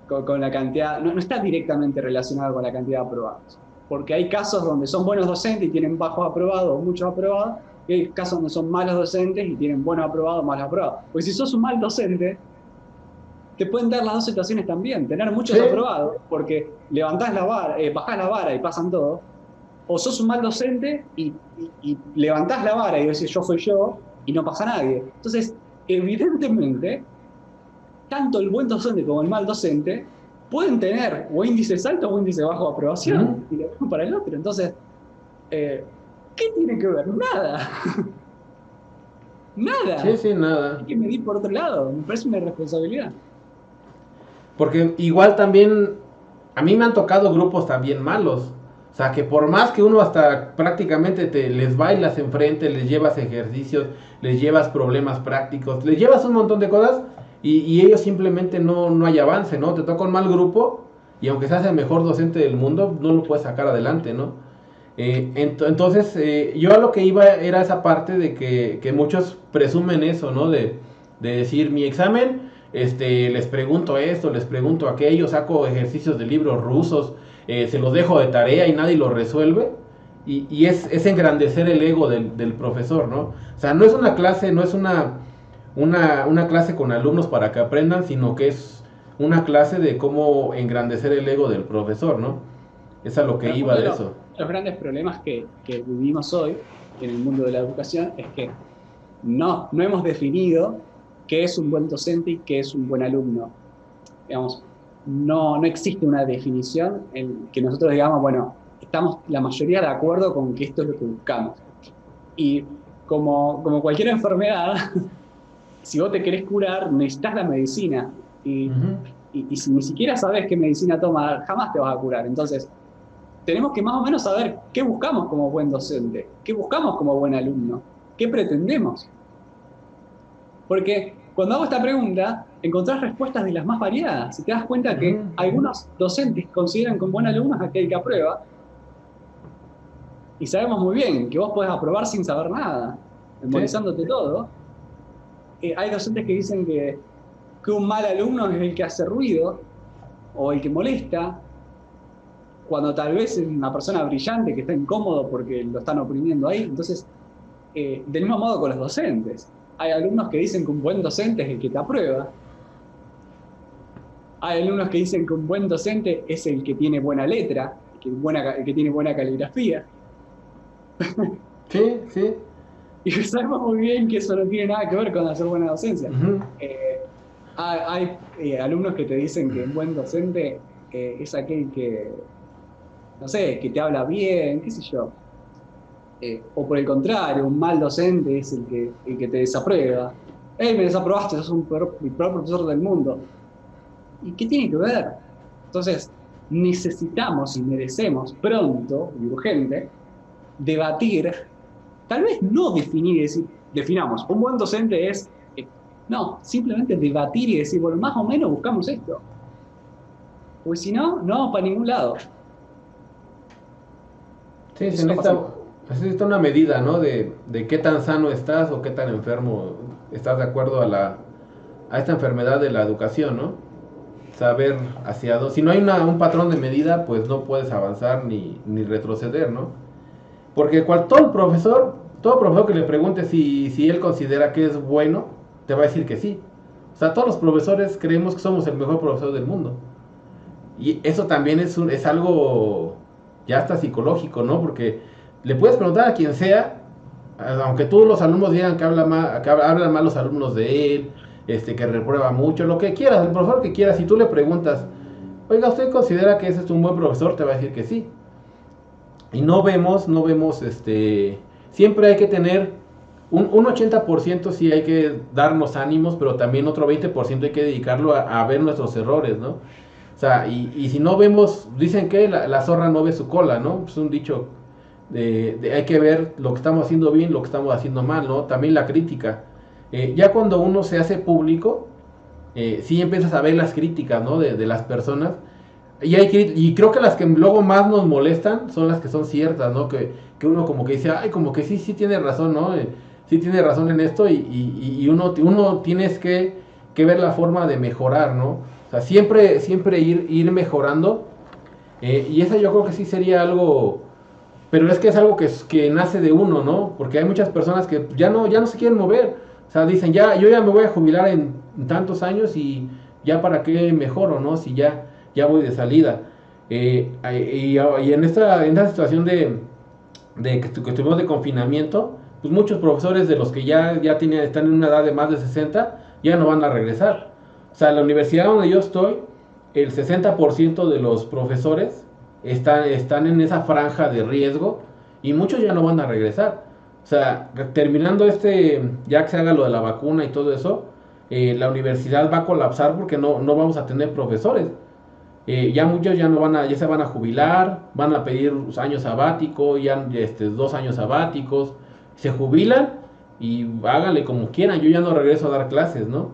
con la cantidad, no está directamente relacionado con la cantidad de aprobados. Porque hay casos donde son buenos docentes y tienen bajos aprobados o muchos aprobados, y hay casos donde son malos docentes y tienen buenos aprobados o malos aprobados. Pues si sos un mal docente, te pueden dar las dos situaciones también, tener muchos aprobados, porque levantás la vara, bajás la vara y pasan todos, o sos un mal docente y levantás la vara y decís yo soy yo y no pasa nadie. Entonces, evidentemente, tanto el buen docente como el mal docente pueden tener o índices altos o índices bajos de aprobación, y lo mismo para el otro. Entonces, ¿qué tiene que ver? Nada. Nada. Sí, nada. Hay que medir por otro lado, me parece una irresponsabilidad. Porque igual también a mí me han tocado grupos también malos. O sea, que por más que uno hasta prácticamente les bailas enfrente, les llevas ejercicios, les llevas problemas prácticos, les llevas un montón de cosas y ellos simplemente no hay avance, ¿no? Te toca un mal grupo y aunque seas el mejor docente del mundo, no lo puedes sacar adelante, ¿no? Entonces, yo a lo que iba era esa parte de que muchos presumen eso, ¿no? De decir, mi examen, les pregunto esto, les pregunto aquello, saco ejercicios de libros rusos, se los dejo de tarea y nadie lo resuelve. Y es engrandecer el ego del profesor, ¿no? O sea, no es una clase, no es una clase con alumnos para que aprendan, sino que es una clase de cómo engrandecer el ego del profesor, ¿no? Es a lo que iba de eso. Los grandes problemas que vivimos hoy en el mundo de la educación es que no hemos definido qué es un buen docente y qué es un buen alumno. Digamos, no existe una definición en que nosotros digamos, bueno, estamos la mayoría de acuerdo con que esto es lo que buscamos. Y como cualquier enfermedad, si vos te querés curar, necesitas la medicina. Y si ni siquiera sabes qué medicina tomar, jamás te vas a curar. Entonces, tenemos que más o menos saber qué buscamos como buen docente, qué buscamos como buen alumno, qué pretendemos. Porque cuando hago esta pregunta, encontrás respuestas de las más variadas. Si te das cuenta que algunos docentes consideran como buen alumno aquel que aprueba, y sabemos muy bien que vos podés aprobar sin saber nada, memorizándote todo. Hay docentes que dicen que un mal alumno es el que hace ruido, o el que molesta, cuando tal vez es una persona brillante que está incómodo porque lo están oprimiendo ahí. Entonces, del mismo modo con los docentes. Hay alumnos que dicen que un buen docente es el que te aprueba. Hay alumnos que dicen que un buen docente es el que tiene buena letra, el que tiene buena caligrafía. Sí, sí. Y sabemos muy bien que eso no tiene nada que ver con hacer buena docencia. Hay alumnos que te dicen que un buen docente es aquel que, no sé, que te habla bien, qué sé yo. O por el contrario, un mal docente es el que te desaprueba. Me desaprobaste, sos el peor profesor del mundo. ¿Y qué tiene que ver? Entonces, necesitamos y merecemos pronto y urgente debatir, tal vez no definir y decir, definamos, un buen docente es, no, simplemente debatir y decir, bueno, más o menos buscamos esto. Pues si no, no vamos para ningún lado. Sí, se necesita una medida, ¿no? De qué tan sano estás o qué tan enfermo estás de acuerdo a esta enfermedad de la educación, ¿no? Saber hacia dónde. Si no hay un patrón de medida, pues no puedes avanzar ni retroceder, ¿no? Porque todo profesor que le pregunte si él considera que es bueno, te va a decir que sí. O sea, todos los profesores creemos que somos el mejor profesor del mundo. Y eso también es algo ya hasta psicológico, ¿no? Porque le puedes preguntar a quien sea, aunque todos los alumnos digan que hablan mal los alumnos de él, que reprueba mucho, lo que quieras, el profesor que quieras, si tú le preguntas, oiga, ¿usted considera que ese es un buen profesor? Te va a decir que sí. Y no vemos, siempre hay que tener un 80% sí hay que darnos ánimos, pero también otro 20% hay que dedicarlo a ver nuestros errores, ¿no? O sea, y si no vemos, dicen que la zorra no ve su cola, ¿no? Es un dicho hay que ver lo que estamos haciendo bien, lo que estamos haciendo mal, ¿no? También la crítica. Ya cuando uno se hace público, sí empiezas a ver las críticas, ¿no? De las personas. Y creo que las que luego más nos molestan son las que son ciertas, ¿no? Que uno como que dice, ay, como que sí tiene razón, ¿no? Sí tiene razón en esto y uno tienes que ver la forma de mejorar, ¿no? O sea, siempre ir mejorando. Y esa yo creo que sí sería algo, pero es que es algo que nace de uno, ¿no? Porque hay muchas personas que ya no se quieren mover. O sea, dicen, yo ya me voy a jubilar en tantos años y ya para qué mejoro, ¿no? Si ya voy de salida. Y en esta situación de que estuvimos de confinamiento, pues muchos profesores de los que ya están en una edad de más de 60, ya no van a regresar. O sea, en la universidad donde yo estoy, el 60% de los profesores están en esa franja de riesgo y muchos ya no van a regresar. O sea, terminando ya que se haga lo de la vacuna y todo eso, la universidad va a colapsar porque no vamos a tener profesores. Ya muchos ya no ya se van a jubilar, van a pedir años sabáticos, ya 2 años sabáticos, se jubilan y háganle como quieran, yo ya no regreso a dar clases, ¿no?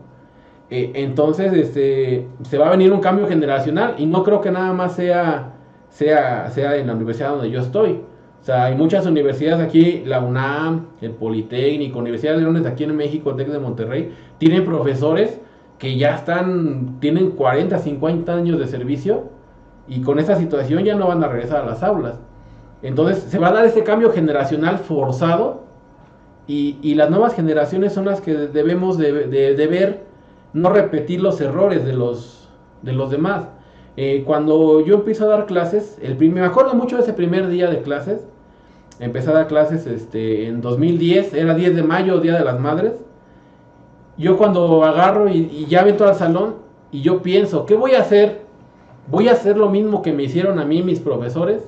Entonces, se va a venir un cambio generacional y no creo que nada más sea en la universidad donde yo estoy. O sea, hay muchas universidades aquí, la UNAM, el Politécnico, Universidad de Leones aquí en México, TEC de Monterrey, tienen profesores que ya tienen 40, 50 años de servicio y con esta situación ya no van a regresar a las aulas. Entonces se va a dar ese cambio generacional forzado y las nuevas generaciones son las que debemos de ver, no repetir los errores de los demás. Cuando yo empiezo a dar clases, me acuerdo mucho de ese primer día de clases, empecé a dar clases en 2010, era 10 de mayo, Día de las Madres. Yo cuando agarro y ya entro al salón y yo pienso, ¿qué voy a hacer? Voy a hacer lo mismo que me hicieron a mí mis profesores.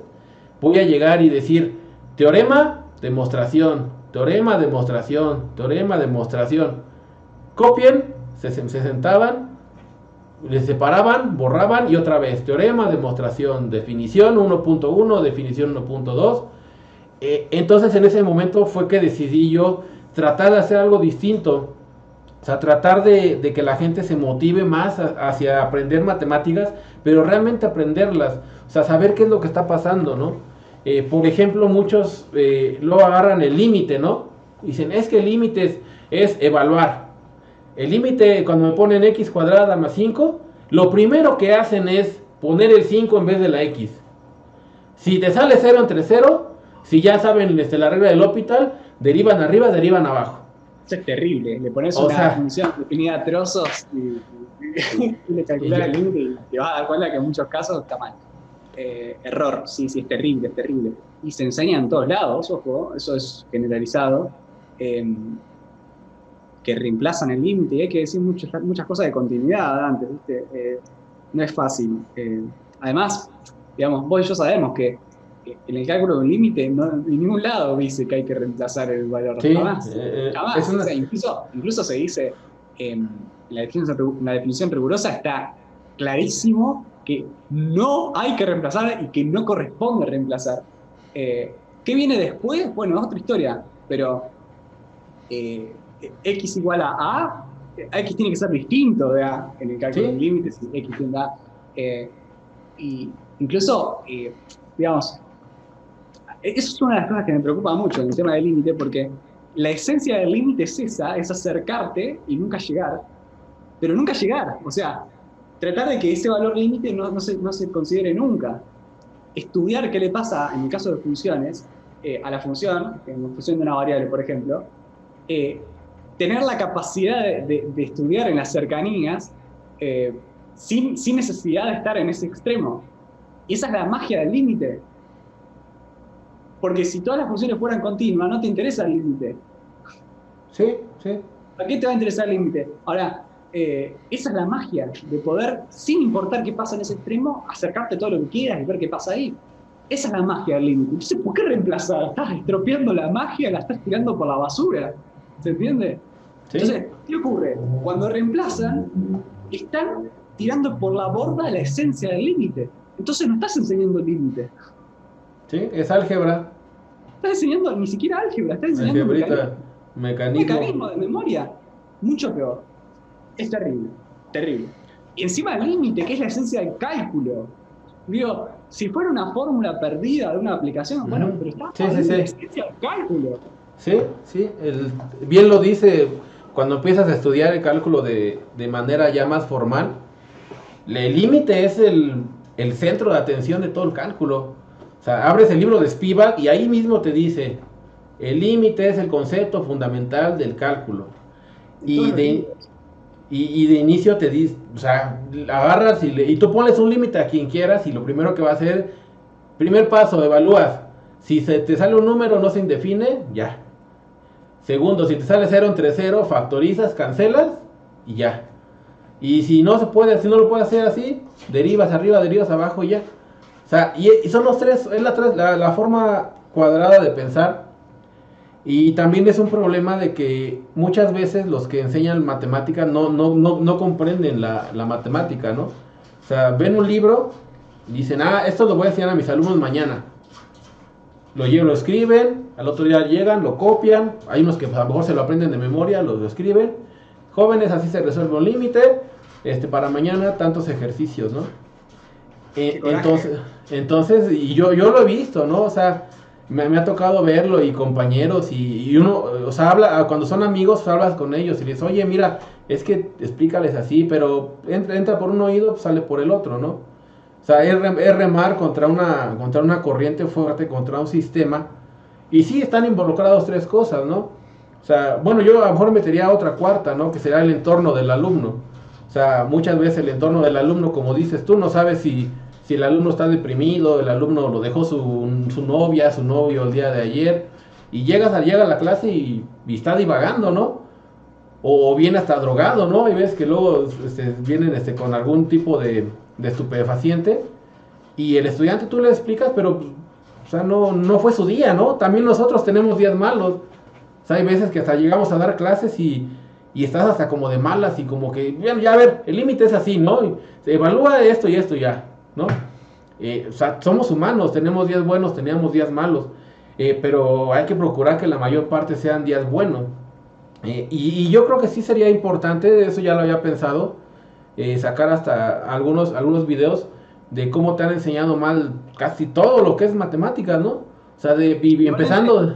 Voy a llegar y decir, teorema, demostración, teorema, demostración, teorema, demostración. Copien, se sentaban, les separaban, borraban y otra vez, teorema, demostración, definición 1.1, definición 1.2. Entonces en ese momento fue que decidí yo tratar de hacer algo distinto. O sea, tratar de que la gente se motive más hacia aprender matemáticas, pero realmente aprenderlas. O sea, saber qué es lo que está pasando, ¿no? Por ejemplo, muchos luego agarran el límite, ¿no? Dicen, es que el límite es evaluar. El límite, cuando me ponen x cuadrada más 5, lo primero que hacen es poner el 5 en vez de la x. Si te sale 0 entre 0, si ya saben la regla del L'Hopital, derivan arriba, derivan abajo. Eso es terrible, le pones una función definida a trozos y le calculas el límite y te vas a dar cuenta que en muchos casos está mal. Error, sí, es terrible, es terrible. Y se enseña en todos lados, ojo, eso es generalizado, que reemplazan el límite, y hay que decir muchas cosas de continuidad antes, ¿viste? No es fácil. Además, digamos, vos y yo sabemos que en el cálculo de un límite en ningún lado dice que hay que reemplazar el valor. Sí, jamás. O sea, incluso se dice en la definición rigurosa está clarísimo que no hay que reemplazar y que no corresponde reemplazar. ¿Qué viene después? Bueno, es otra historia, pero x igual a x tiene que ser distinto de a en el cálculo de límites, si x tiende a y incluso, digamos, eso es una de las cosas que me preocupa mucho en el tema del límite, porque la esencia del límite es esa, es acercarte y nunca llegar, pero nunca llegar, o sea, tratar de que ese valor límite no se considere nunca. Estudiar qué le pasa, en el caso de funciones, a la función, en función de una variable, por ejemplo, tener la capacidad de estudiar en las cercanías sin necesidad de estar en ese extremo. Y esa es la magia del límite. Porque si todas las funciones fueran continuas, no te interesa el límite. Sí. ¿Para qué te va a interesar el límite? Ahora, esa es la magia de poder, sin importar qué pasa en ese extremo, acercarte todo lo que quieras y ver qué pasa ahí. Esa es la magia del límite. Entonces, ¿por qué reemplazar? Estás estropeando la magia, la estás tirando por la basura. ¿Se entiende? ¿Sí? Entonces, ¿qué ocurre? Cuando reemplazan, están tirando por la borda la esencia del límite. Entonces no estás enseñando el límite. Sí, es álgebra. Estás enseñando ni siquiera álgebra, estás enseñando mecanismo de memoria. Mucho peor. Es terrible, terrible. Y encima el límite, que es la esencia del cálculo. Digo, si fuera una fórmula perdida de una aplicación, bueno, pero está la esencia del cálculo. Sí, bien lo dice, cuando empiezas a estudiar el cálculo de manera ya más formal, el límite es el centro de atención de todo el cálculo. O sea, abres el libro de Spivak y ahí mismo te dice, el límite es el concepto fundamental del cálculo. Y de inicio te dice, o sea, agarras y tú pones un límite a quien quieras y lo primero que va a hacer, primer paso, evalúas. Si te sale un número no se indefine, ya. Segundo, si te sale 0 entre 0, factorizas, cancelas y ya. Y si no lo puedes hacer así, derivas arriba, derivas abajo y ya. O sea, y son los tres, es la forma cuadrada de pensar. Y también es un problema de que muchas veces los que enseñan matemática no comprenden la matemática, ¿no? O sea, ven un libro y dicen, esto lo voy a enseñar a mis alumnos mañana. Lo escriben, al otro día llegan, lo copian, hay unos que a lo mejor se lo aprenden de memoria, lo escriben. Jóvenes, así se resuelve un límite, para mañana tantos ejercicios, ¿no? Entonces, y yo lo he visto, ¿no? O sea, me ha tocado verlo y compañeros y uno, o sea, cuando son amigos, hablas con ellos y les dices, oye, mira, es que explícales así, pero entra por un oído, sale por el otro, ¿no? O sea, es remar contra una corriente fuerte, contra un sistema. Y sí están involucrados tres cosas, ¿no? O sea, bueno, yo a lo mejor metería otra cuarta, ¿no? Que sería el entorno del alumno. O sea, muchas veces el entorno del alumno, como dices tú, no sabes si el alumno está deprimido, el alumno lo dejó su novia, su novio el día de ayer, y llega a la clase y está divagando, ¿no? O viene hasta drogado, ¿no? Y ves que luego vienen con algún tipo de estupefaciente, y el estudiante tú le explicas, pero o sea, no fue su día, ¿no? También nosotros tenemos días malos. O sea, hay veces que hasta llegamos a dar clases y estás hasta como de malas y como que, ya a ver, el límite es así, ¿no? Y se evalúa esto y esto ya, ¿no? O sea, somos humanos, tenemos días buenos, teníamos días malos, pero hay que procurar que la mayor parte sean días buenos. Y yo creo que sí sería importante, eso ya lo había pensado, sacar hasta algunos videos de cómo te han enseñado mal casi todo lo que es matemáticas, ¿no? O sea, empezando...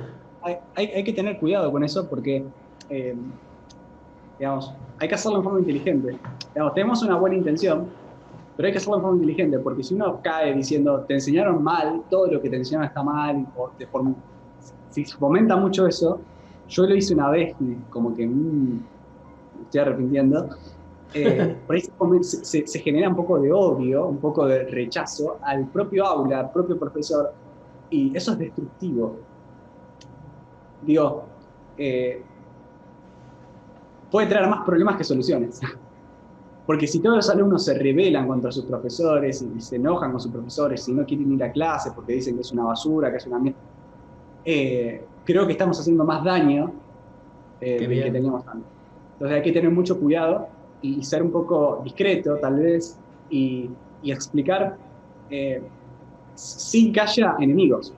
Hay que tener cuidado con eso porque, digamos, hay que hacerlo en forma inteligente. Digamos, tenemos una buena intención, pero hay que hacerlo en forma inteligente, porque si uno cae diciendo, te enseñaron mal, todo lo que te enseñaron está mal, si fomenta mucho eso, yo lo hice una vez y como que me estoy arrepintiendo, por ahí se genera un poco de odio, un poco de rechazo al propio aula, al propio profesor, y eso es destructivo. Digo, puede traer más problemas que soluciones. Porque si todos los alumnos se rebelan contra sus profesores y se enojan con sus profesores y no quieren ir a clase porque dicen que es una basura, que es una mierda, creo que estamos haciendo más daño del que teníamos antes. Entonces hay que tener mucho cuidado y ser un poco discreto, tal vez, y explicar sin que haya enemigos.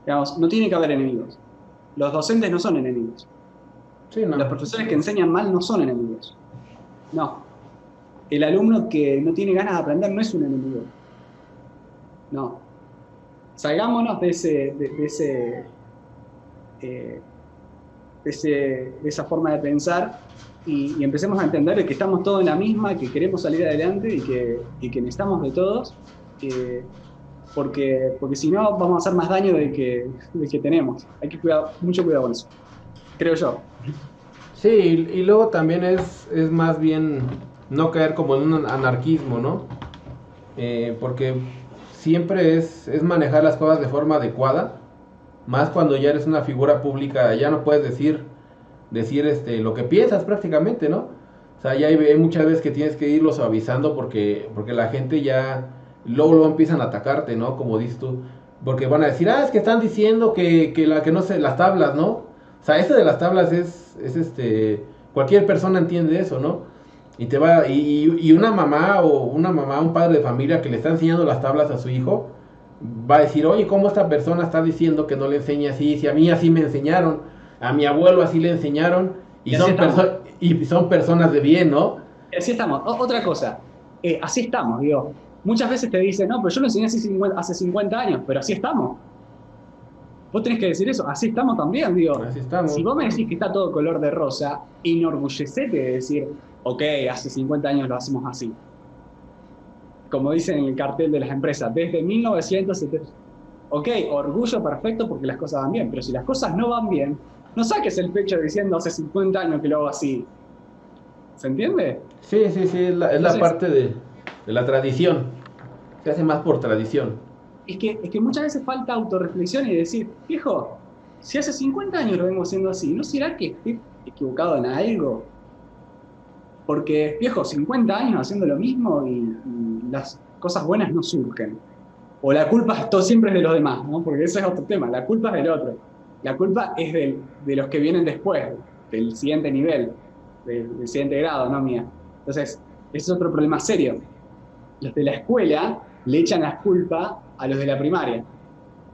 Digamos, no tiene que haber enemigos. Los docentes no son enemigos. Sí, no. Los profesores que enseñan mal no son enemigos. No. El alumno que no tiene ganas de aprender no es un enemigo. No. Salgámonos de esa forma de pensar y empecemos a entender que estamos todos en la misma, que queremos salir adelante y que necesitamos de todos, porque si no vamos a hacer más daño del que tenemos. Hay que mucho cuidado con eso, creo yo. Sí, y luego también es más bien no caer como en un anarquismo, ¿no? Porque siempre es manejar las cosas de forma adecuada, más cuando ya eres una figura pública, ya no puedes decir lo que piensas prácticamente, ¿no? O sea, ya hay muchas veces que tienes que irlo suavizando porque la gente ya luego empiezan a atacarte, ¿no? Como dices tú, porque van a decir, es que están diciendo que no sé, las tablas, ¿no? O sea, eso de las tablas es cualquier persona entiende eso, ¿no? Y una mamá, un padre de familia que le está enseñando las tablas a su hijo, va a decir, oye, ¿cómo esta persona está diciendo que no le enseñe así? Si a mí así me enseñaron, a mi abuelo así le enseñaron, y son personas de bien, ¿no? Así estamos. Otra cosa, así estamos, digo. Muchas veces te dicen, no, pero yo lo enseñé hace 50 años, pero así estamos. Vos tenés que decir eso, así estamos también, digo. Así estamos. Si vos me decís que está todo color de rosa, enorgullecete de decir, ok, hace 50 años lo hacemos así. Como dicen en el cartel de las empresas, desde 1970. Ok, orgullo perfecto porque las cosas van bien, pero si las cosas no van bien, no saques el pecho diciendo hace 50 años que lo hago así. ¿Se entiende? Sí, es la parte de la tradición. Se hace más por tradición. Es que muchas veces falta autorreflexión y decir, viejo, si hace 50 años lo vengo haciendo así, ¿no será que estoy equivocado en algo? Porque, viejo, 50 años haciendo lo mismo y las cosas buenas no surgen. O la culpa siempre es de los demás, ¿no? Porque ese es otro tema, la culpa es del otro. La culpa es de los que vienen después, del siguiente nivel, del siguiente grado, no mía. Entonces, Ese es otro problema serio. Los de la escuela le echan la culpa a los de la primaria.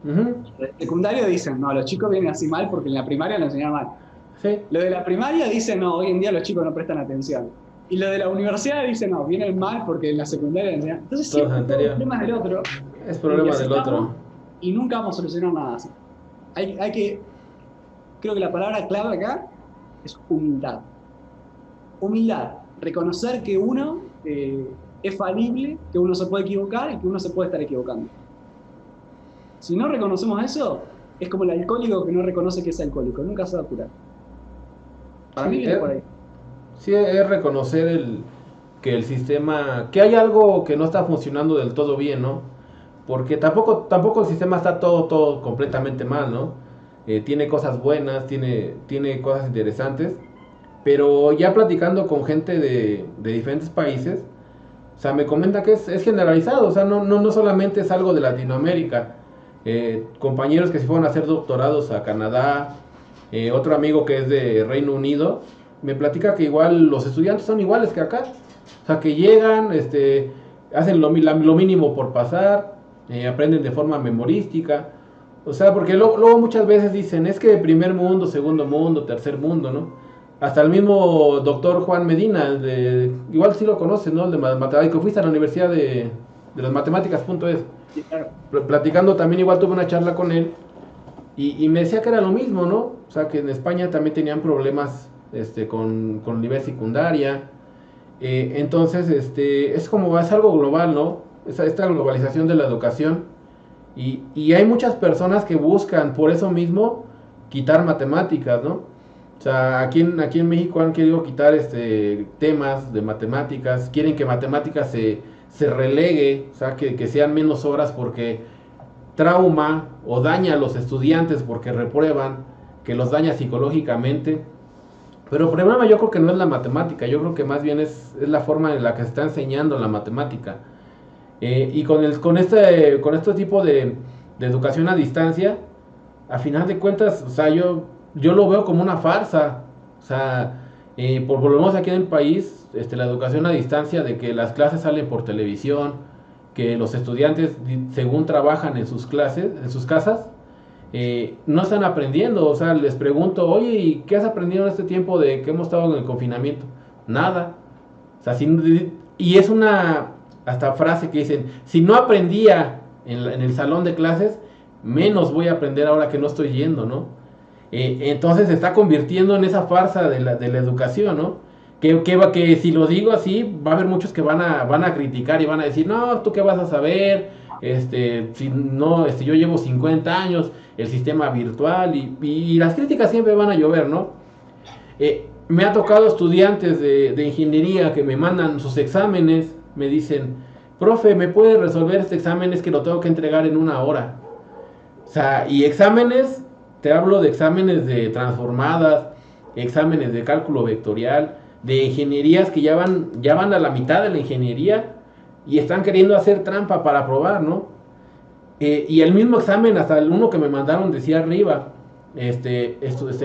Ujú. Los de secundario dicen, no, los chicos vienen así mal porque en la primaria lo enseñaron mal. Sí. Los de la primaria dicen, no, hoy en día los chicos no prestan atención. Y los de la universidad dicen, no, vienen mal porque en la secundaria lo enseñaron. Entonces Todos siempre todo el anterior. problema es del otro. Es problema Y del otro. Y nunca vamos a solucionar nada así. Hay que, creo que la palabra clave acá es humildad. Humildad, reconocer que uno es falible, que uno se puede equivocar y que uno se puede estar equivocando. Si no reconocemos eso, es como el alcohólico que no reconoce que es alcohólico, nunca se va a curar. Para mí viene por ahí. Sí, es reconocer que el sistema, que hay algo que no está funcionando del todo bien, ¿no? Porque tampoco el sistema está todo completamente mal, ¿no? Tiene cosas buenas, tiene cosas interesantes, pero ya platicando con gente de diferentes países, o sea, me comenta que es generalizado, o sea, no solamente es algo de Latinoamérica. Compañeros que se fueron a hacer doctorados a Canadá, otro amigo que es de Reino Unido, me platica que igual los estudiantes son iguales que acá. O sea, que llegan, hacen lo mínimo por pasar, aprenden de forma memorística. O sea, porque luego muchas veces dicen, es que primer mundo, segundo mundo, tercer mundo, ¿no? Hasta el mismo doctor Juan Medina, igual sí lo conoces, ¿no? El de matemáticas, fuiste a la universidad de las matemáticas.es. Sí, claro. Platicando también, igual tuve una charla con él y me decía que era lo mismo, ¿no? O sea, que en España también tenían problemas con nivel secundaria. Entonces, es como, es algo global, ¿no? Esta globalización de la educación. Y hay muchas personas que buscan, por eso mismo, quitar matemáticas, ¿no? O sea, aquí en México han querido quitar temas de matemáticas, quieren que matemáticas se relegue, o sea, que sean menos horas porque trauma o daña a los estudiantes porque reprueban, que los daña psicológicamente. Pero el problema yo creo que no es la matemática, yo creo que más bien es la forma en la que se está enseñando la matemática. Y con este tipo de educación a distancia, a final de cuentas, o sea, yo lo veo como una farsa. O sea, por lo menos aquí en el país, la educación a distancia de que las clases salen por televisión, que los estudiantes, según trabajan en sus clases, en sus casas, no están aprendiendo. O sea, les pregunto, oye, ¿y qué has aprendido en este tiempo de que hemos estado en el confinamiento? Nada. O sea, y es una hasta frase que dicen, si no aprendía en el salón de clases, menos voy a aprender ahora que no estoy yendo, ¿no? Entonces se está convirtiendo en esa farsa de la educación, ¿no? Que si lo digo así, va a haber muchos que van a criticar y van a decir, no, ¿tú qué vas a saber? Si no, yo llevo 50 años, el sistema virtual, y las críticas siempre van a llover, ¿no? Me ha tocado estudiantes de ingeniería que me mandan sus exámenes, me dicen, profe, ¿me puede resolver este examen? Es que lo tengo que entregar en 1 hora. O sea, y exámenes, te hablo de exámenes de transformadas, exámenes de cálculo vectorial, de ingenierías que ya van a la mitad de la ingeniería y están queriendo hacer trampa para aprobar, ¿no? Y el mismo examen, hasta el uno que me mandaron decía arriba,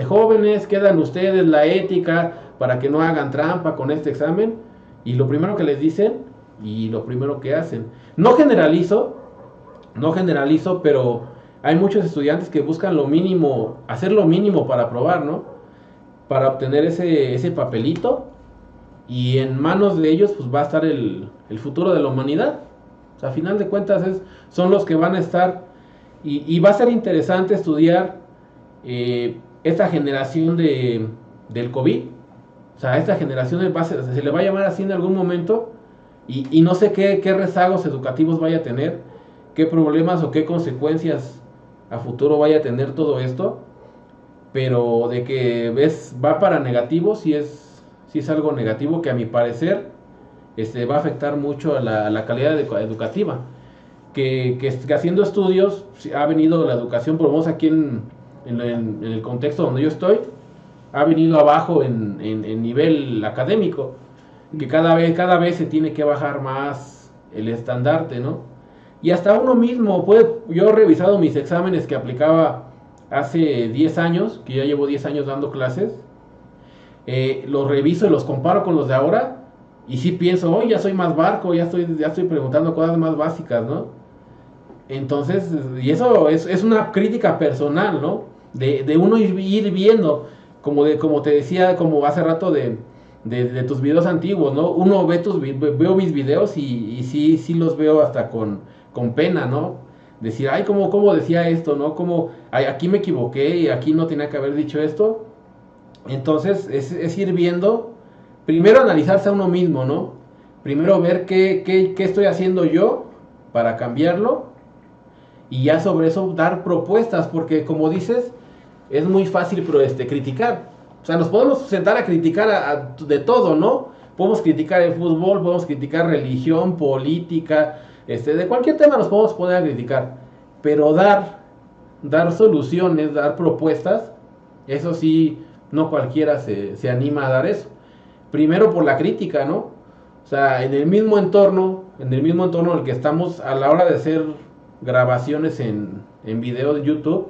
jóvenes, quedan ustedes la ética para que no hagan trampa con este examen. Y lo primero que les dicen y lo primero que hacen. No generalizo, pero hay muchos estudiantes que buscan lo mínimo, hacer lo mínimo para aprobar, ¿no? Para obtener ese papelito, y en manos de ellos pues va a estar el futuro de la humanidad. O sea, a final de cuentas son los que van a estar, y va a ser interesante estudiar esta generación del COVID. O sea, esta generación se le va a llamar así en algún momento, y no sé qué rezagos educativos vaya a tener, qué problemas o qué consecuencias a futuro vaya a tener todo esto, pero de que va para negativo, sí es algo negativo que a mi parecer va a afectar mucho a la calidad educativa. Que haciendo estudios ha venido la educación, por lo menos aquí en el contexto donde yo estoy, ha venido abajo en nivel académico, que cada vez se tiene que bajar más el estandarte, ¿no? Y hasta uno mismo yo he revisado mis exámenes que aplicaba hace 10 años, que ya llevo 10 años dando clases, los reviso y los comparo con los de ahora, y sí pienso, oye, ya soy más barco, ya estoy preguntando cosas más básicas, ¿no? Entonces, y eso es una crítica personal, ¿no? De uno ir viendo, como te decía, como hace rato de tus videos antiguos, ¿no? Uno veo mis videos y sí los veo hasta con pena, ¿no? Decir, ay, ¿cómo decía esto, ¿no? Como, ay, aquí me equivoqué y aquí no tenía que haber dicho esto. Entonces, es ir viendo, primero analizarse a uno mismo, ¿no? Primero ver qué estoy haciendo yo para cambiarlo y ya sobre eso dar propuestas, porque como dices, es muy fácil criticar. O sea, nos podemos sentar a criticar de todo, ¿no? Podemos criticar el fútbol, podemos criticar religión, política, de cualquier tema nos podemos poner a criticar. Pero dar soluciones, dar propuestas, eso sí, no cualquiera se anima a dar eso. Primero por la crítica, ¿no? O sea, en el mismo entorno en el que estamos a la hora de hacer grabaciones en video de YouTube,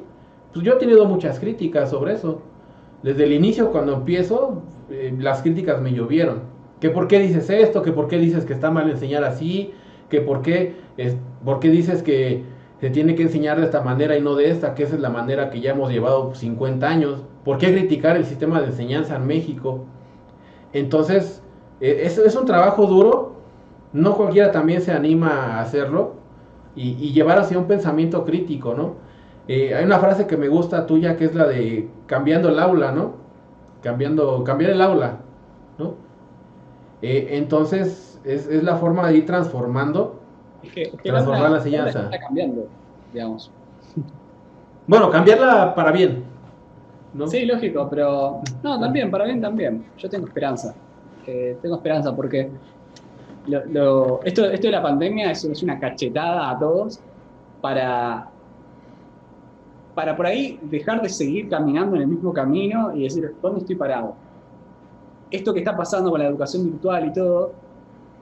pues yo he tenido muchas críticas sobre eso. Desde el inicio, cuando empiezo, las críticas me llovieron. Que por qué dices esto, que por qué dices que está mal enseñar así, que por qué dices que se tiene que enseñar de esta manera y no de esta, que esa es la manera que ya hemos llevado 50 años. ¿Por qué criticar el sistema de enseñanza en México? Entonces, es un trabajo duro, no cualquiera también se anima a hacerlo y llevar hacia un pensamiento crítico, ¿no? Hay una frase que me gusta tuya que es la de cambiando el aula, ¿no? Cambiar el aula, ¿no? Entonces, es la forma de ir transformando, transformar la enseñanza. Está cambiando, digamos. Bueno, cambiarla para bien, ¿no? Sí, lógico, pero no, también, para bien también. Yo tengo esperanza. Tengo esperanza porque esto de la pandemia es una cachetada a todos para por ahí dejar de seguir caminando en el mismo camino y decir, ¿dónde estoy parado? Esto que está pasando con la educación virtual y todo,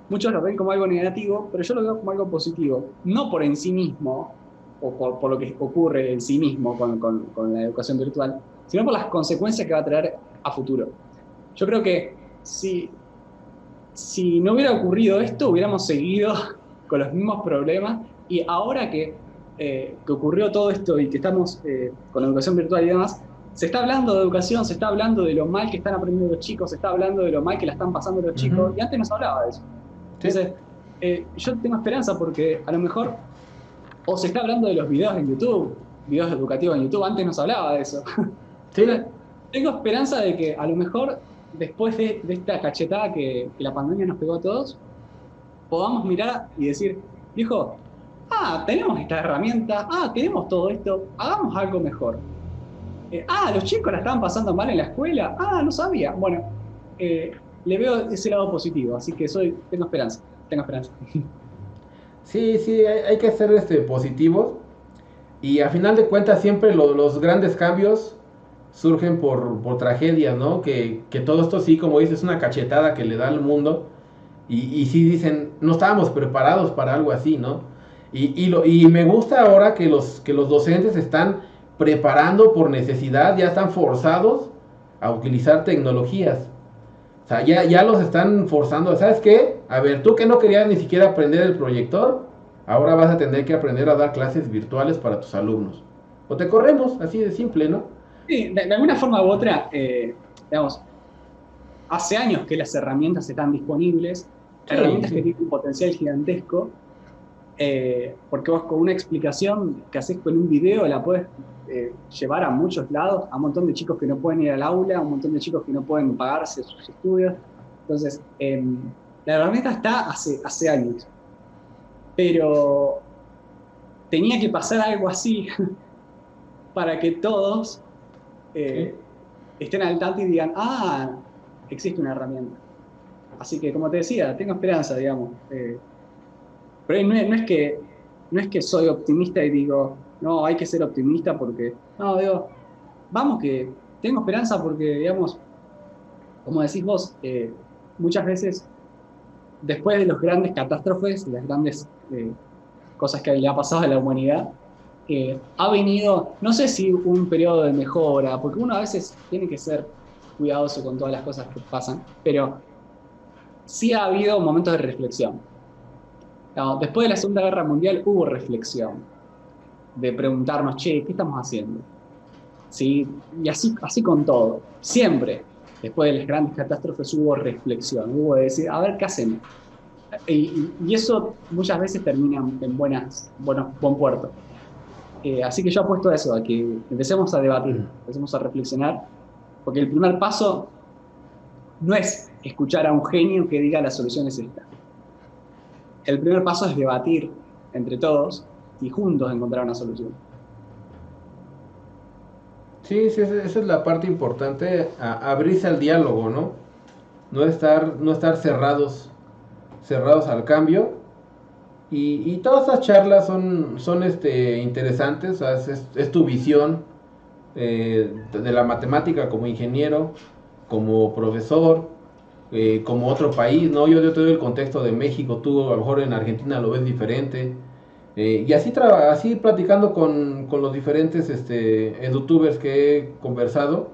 muchos lo ven como algo negativo, pero yo lo veo como algo positivo. No por en sí mismo, o por lo que ocurre en sí mismo con la educación virtual, sino por las consecuencias que va a traer a futuro. Yo creo que si no hubiera ocurrido esto, hubiéramos seguido con los mismos problemas, y ahora que ocurrió todo esto y que estamos con la educación virtual y demás, se está hablando de educación, se está hablando de lo mal que están aprendiendo los chicos, se está hablando de lo mal que la están pasando los chicos, y antes no se hablaba de eso. Entonces, yo tengo esperanza porque a lo mejor, o se está hablando de los videos en YouTube, videos educativos en YouTube, antes no se hablaba de eso. Sí. Tengo esperanza de que a lo mejor, después de esta cachetada que la pandemia nos pegó a todos, podamos mirar y decir, viejo, tenemos esta herramienta, tenemos todo esto, hagamos algo mejor. Los chicos la estaban pasando mal en la escuela, no sabía. Bueno, le veo ese lado positivo, así que tengo esperanza. Sí, hay que ser positivos, y a final de cuentas siempre los grandes cambios surgen por tragedias, ¿no? Que todo esto sí, como dices, es una cachetada que le da al mundo, y sí dicen, no estábamos preparados para algo así, ¿no? Y me gusta ahora que los docentes están preparando por necesidad, ya están forzados a utilizar tecnologías. O sea, ya los están forzando. ¿Sabes qué? A ver, tú que no querías ni siquiera aprender el proyector, ahora vas a tener que aprender a dar clases virtuales para tus alumnos. O te corremos, así de simple, ¿no? Sí, de alguna forma u otra, digamos, hace años que las herramientas están disponibles, herramientas que tienen un potencial gigantesco, porque vos con una explicación que haces con un video la podés llevar a muchos lados, a un montón de chicos que no pueden ir al aula, a un montón de chicos que no pueden pagarse sus estudios. Entonces, la herramienta está hace años, pero tenía que pasar algo así para que todos estén al tanto y digan, existe una herramienta. Así que, como te decía, tengo esperanza, digamos. Pero no es que soy optimista y digo, no, hay que ser optimista porque, no, digo, vamos que tengo esperanza porque, digamos, como decís vos, muchas veces, después de las grandes catástrofes, las grandes cosas que le ha pasado a la humanidad, ha venido, no sé si un periodo de mejora, porque uno a veces tiene que ser cuidadoso con todas las cosas que pasan, pero sí ha habido momentos de reflexión. No, después de la Segunda Guerra Mundial hubo reflexión, de preguntarnos, che, ¿qué estamos haciendo? ¿Sí? Y así con todo. Siempre, después de las grandes catástrofes, hubo reflexión, hubo de decir, a ver, ¿qué hacemos? Y eso muchas veces termina en buen puerto. Así que yo apuesto a eso, a que empecemos a debatir, empecemos a reflexionar, porque el primer paso no es escuchar a un genio que diga la solución es esta. El primer paso es debatir entre todos y juntos encontrar una solución. Sí, esa es la parte importante, abrirse al diálogo, ¿no? No estar cerrados al cambio. Y todas esas charlas son interesantes, o sea, es tu visión de la matemática como ingeniero, como profesor, como otro país, ¿no? Yo te doy el contexto de México, tú a lo mejor en Argentina lo ves diferente. Y así platicando con los diferentes edutubers que he conversado,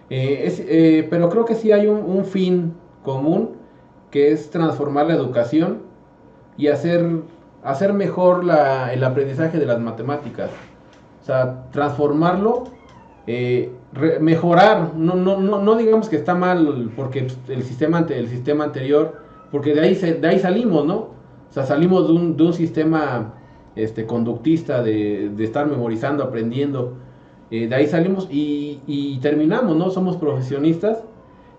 pero creo que sí hay un fin común, que es transformar la educación y hacer mejor el aprendizaje de las matemáticas. O sea, transformarlo, mejorar, no digamos que está mal porque el sistema anterior, porque de ahí salimos, ¿no? O sea, salimos de un sistema conductista de estar memorizando, aprendiendo. De ahí salimos y terminamos, ¿no? Somos profesionistas,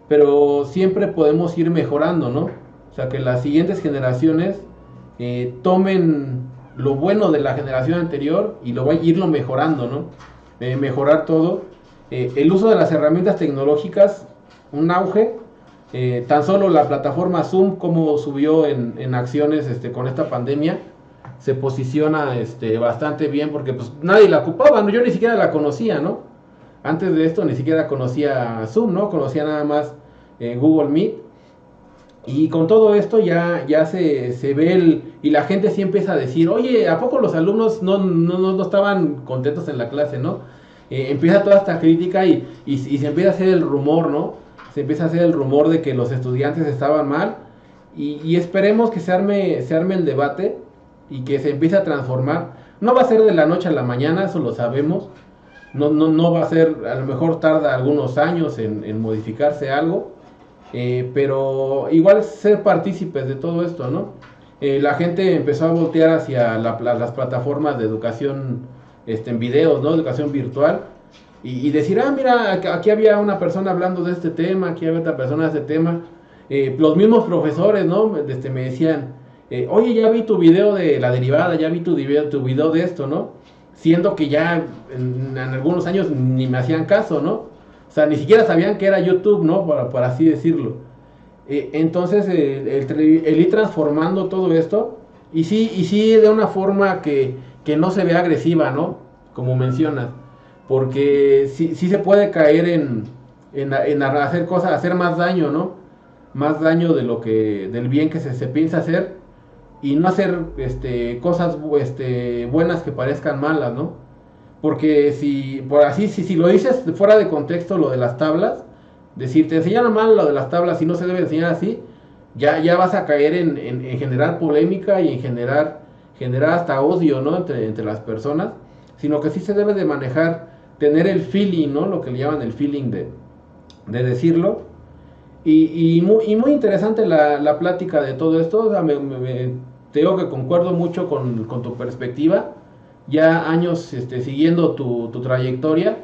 pero siempre podemos ir mejorando, ¿no? O sea, que las siguientes generaciones tomen lo bueno de la generación anterior y irlo mejorando, ¿no? Mejorar todo. El uso de las herramientas tecnológicas, un auge. Tan solo la plataforma Zoom, como subió en acciones con esta pandemia, se posiciona bastante bien porque pues nadie la ocupaba, ¿no? Yo ni siquiera la conocía, ¿no? Antes de esto ni siquiera conocía Zoom, ¿no? Conocía nada más Google Meet. Y con todo esto ya se ve y la gente sí empieza a decir, oye, ¿a poco los alumnos no estaban contentos en la clase, no? Empieza toda esta crítica y se empieza a hacer el rumor, ¿no? Se empieza a hacer el rumor de que los estudiantes estaban mal y esperemos que se arme el debate y que se empiece a transformar. No va a ser de la noche a la mañana, eso lo sabemos. No va a ser, a lo mejor tarda algunos años en modificarse algo. Pero igual ser partícipes de todo esto, ¿no? La gente empezó a voltear hacia las plataformas de educación en videos, ¿no? Educación virtual. Y decir, mira, aquí había una persona hablando de este tema, aquí había otra persona de este tema. Los mismos profesores, ¿no? Me decían, oye, ya vi tu video de la derivada, ya vi tu video de esto, ¿no? Siendo que ya en algunos años ni me hacían caso, ¿no? O sea, ni siquiera sabían que era YouTube, ¿no? Por así decirlo. Entonces, el ir transformando todo esto, y sí de una forma que no se vea agresiva, ¿no? Como mencionas. Porque sí se puede caer en hacer cosas, hacer más daño, ¿no? Más daño del bien que se piensa hacer, y no hacer cosas buenas que parezcan malas, ¿no? Porque si lo dices fuera de contexto, lo de las tablas, decir te enseñaron mal lo de las tablas y no se debe enseñar así, ya vas a caer en generar polémica y en generar hasta odio, ¿no? entre las personas, sino que sí se debe de manejar, tener el feeling, ¿no? Lo que le llaman el feeling de decirlo. Y muy interesante la plática de todo esto. O sea, te digo que concuerdo mucho con tu perspectiva. Ya años siguiendo tu trayectoria,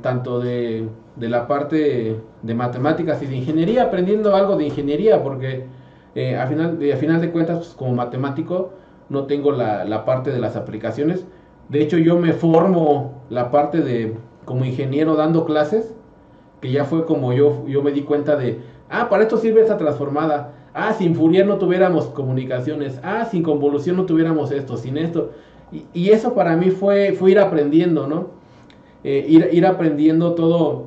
tanto de la parte de matemáticas y de ingeniería, aprendiendo algo de ingeniería, porque a final de cuentas, pues, como matemático, no tengo la parte de las aplicaciones. De hecho, yo me formo la parte como ingeniero dando clases, que ya fue como yo me di cuenta para esto sirve esta transformada. Sin Fourier no tuviéramos comunicaciones. Sin convolución no tuviéramos esto, sin esto. Y eso para mí fue ir aprendiendo, ¿no? Ir aprendiendo todo.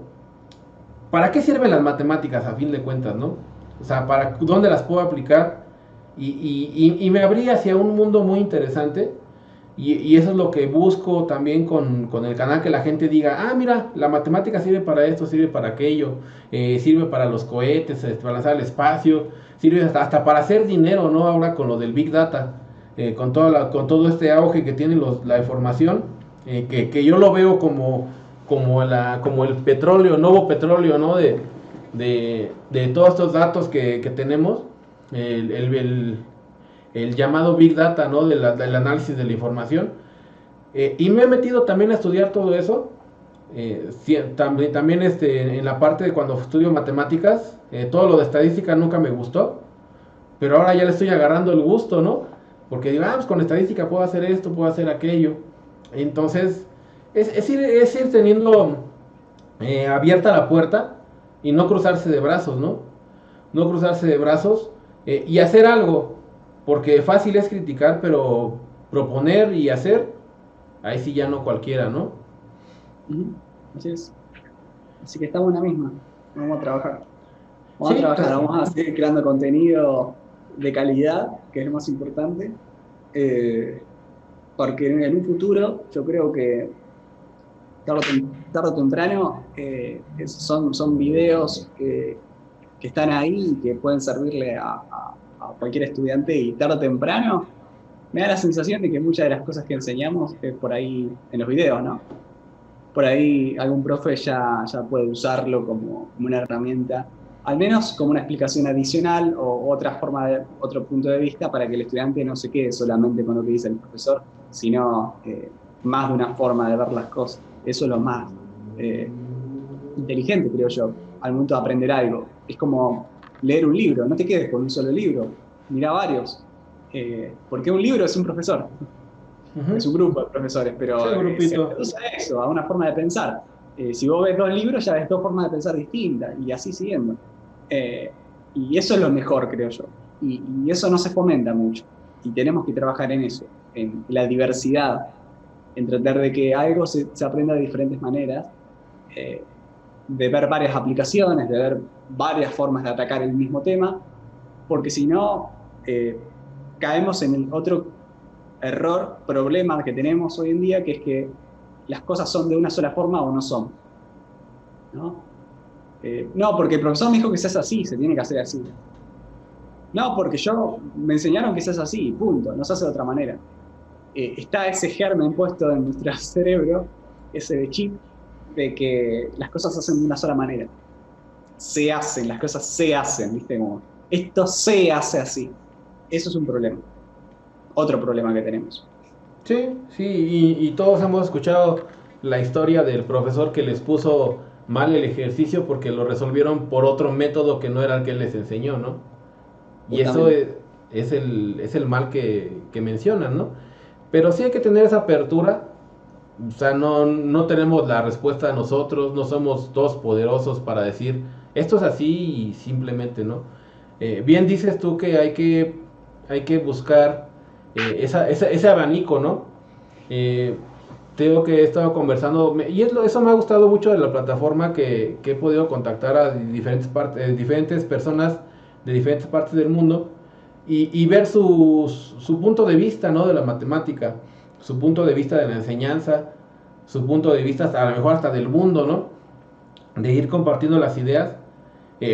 ¿Para qué sirven las matemáticas a fin de cuentas, no? O sea, ¿dónde las puedo aplicar? Y me abrí hacia un mundo muy interesante. Y eso es lo que busco también con el canal, que la gente diga, mira, la matemática sirve para esto, sirve para aquello, sirve para los cohetes, para lanzar al espacio, sirve hasta para hacer dinero, ¿no? Ahora con lo del Big Data, con todo este auge que tiene la información, que yo lo veo como el petróleo, nuevo petróleo, ¿no? De todos estos datos que tenemos, el llamado Big Data, ¿no? Del análisis de la información. Y me he metido también a estudiar todo eso. También en la parte de cuando estudio matemáticas, todo lo de estadística nunca me gustó, pero ahora ya le estoy agarrando el gusto, ¿no? Porque digo, pues con estadística puedo hacer esto, puedo hacer aquello. Entonces, es ir teniendo abierta la puerta y no cruzarse de brazos, ¿no? No cruzarse de brazos y hacer algo. Porque fácil es criticar, pero proponer y hacer, ahí sí ya no cualquiera, ¿no? Así es. Así que estamos en la misma. Vamos a trabajar. Vamos a seguir creando contenido de calidad, que es lo más importante. Porque en un futuro, yo creo que tarde o temprano, son videos que están ahí y que pueden servirle a cualquier estudiante, y tarde o temprano me da la sensación de que muchas de las cosas que enseñamos es por ahí en los videos, ¿no? Por ahí algún profe ya puede usarlo como una herramienta, al menos como una explicación adicional o otro punto de vista, para que el estudiante no se quede solamente con lo que dice el profesor, sino más de una forma de ver las cosas. Eso es lo más inteligente, creo yo, al momento de aprender algo. Es como leer un libro, no te quedes con un solo libro, mira varios, porque un libro es un profesor, es un grupo de profesores, pero se reduce a eso, a una forma de pensar. Si vos ves 2 libros, ya ves 2 formas de pensar distintas, y así siguiendo. Y eso es lo mejor, creo yo, y eso no se fomenta mucho, y tenemos que trabajar en eso, en la diversidad, en tratar de que algo se aprenda de diferentes maneras, de ver varias aplicaciones, de ver varias formas de atacar el mismo tema, porque si no, caemos en el otro problema que tenemos hoy en día, que es que las cosas son de una sola forma o no son, ¿no? No, porque el profesor me dijo que se hace así, se tiene que hacer así. No, porque me enseñaron que se hace así, punto, no se hace de otra manera. Está ese germen puesto en nuestro cerebro, ese chip, de que las cosas se hacen de una sola manera. Las cosas se hacen, ¿viste? Como, esto se hace así. Eso es un problema. Otro problema que tenemos. Sí, y todos hemos escuchado la historia del profesor que les puso mal el ejercicio porque lo resolvieron por otro método que no era el que les enseñó, ¿no? Y eso es el mal que mencionan, ¿no? Pero sí hay que tener esa apertura. O sea, no tenemos la respuesta nosotros, no somos todos poderosos para decir esto es así y simplemente, ¿no? Bien dices tú que hay que buscar ese abanico, ¿no? Tengo que he estado conversando, y eso me ha gustado mucho de la plataforma, que he podido contactar a diferentes personas de diferentes partes del mundo y ver su punto de vista, ¿no? De la matemática, su punto de vista de la enseñanza, su punto de vista a lo mejor hasta del mundo, ¿no? De ir compartiendo las ideas,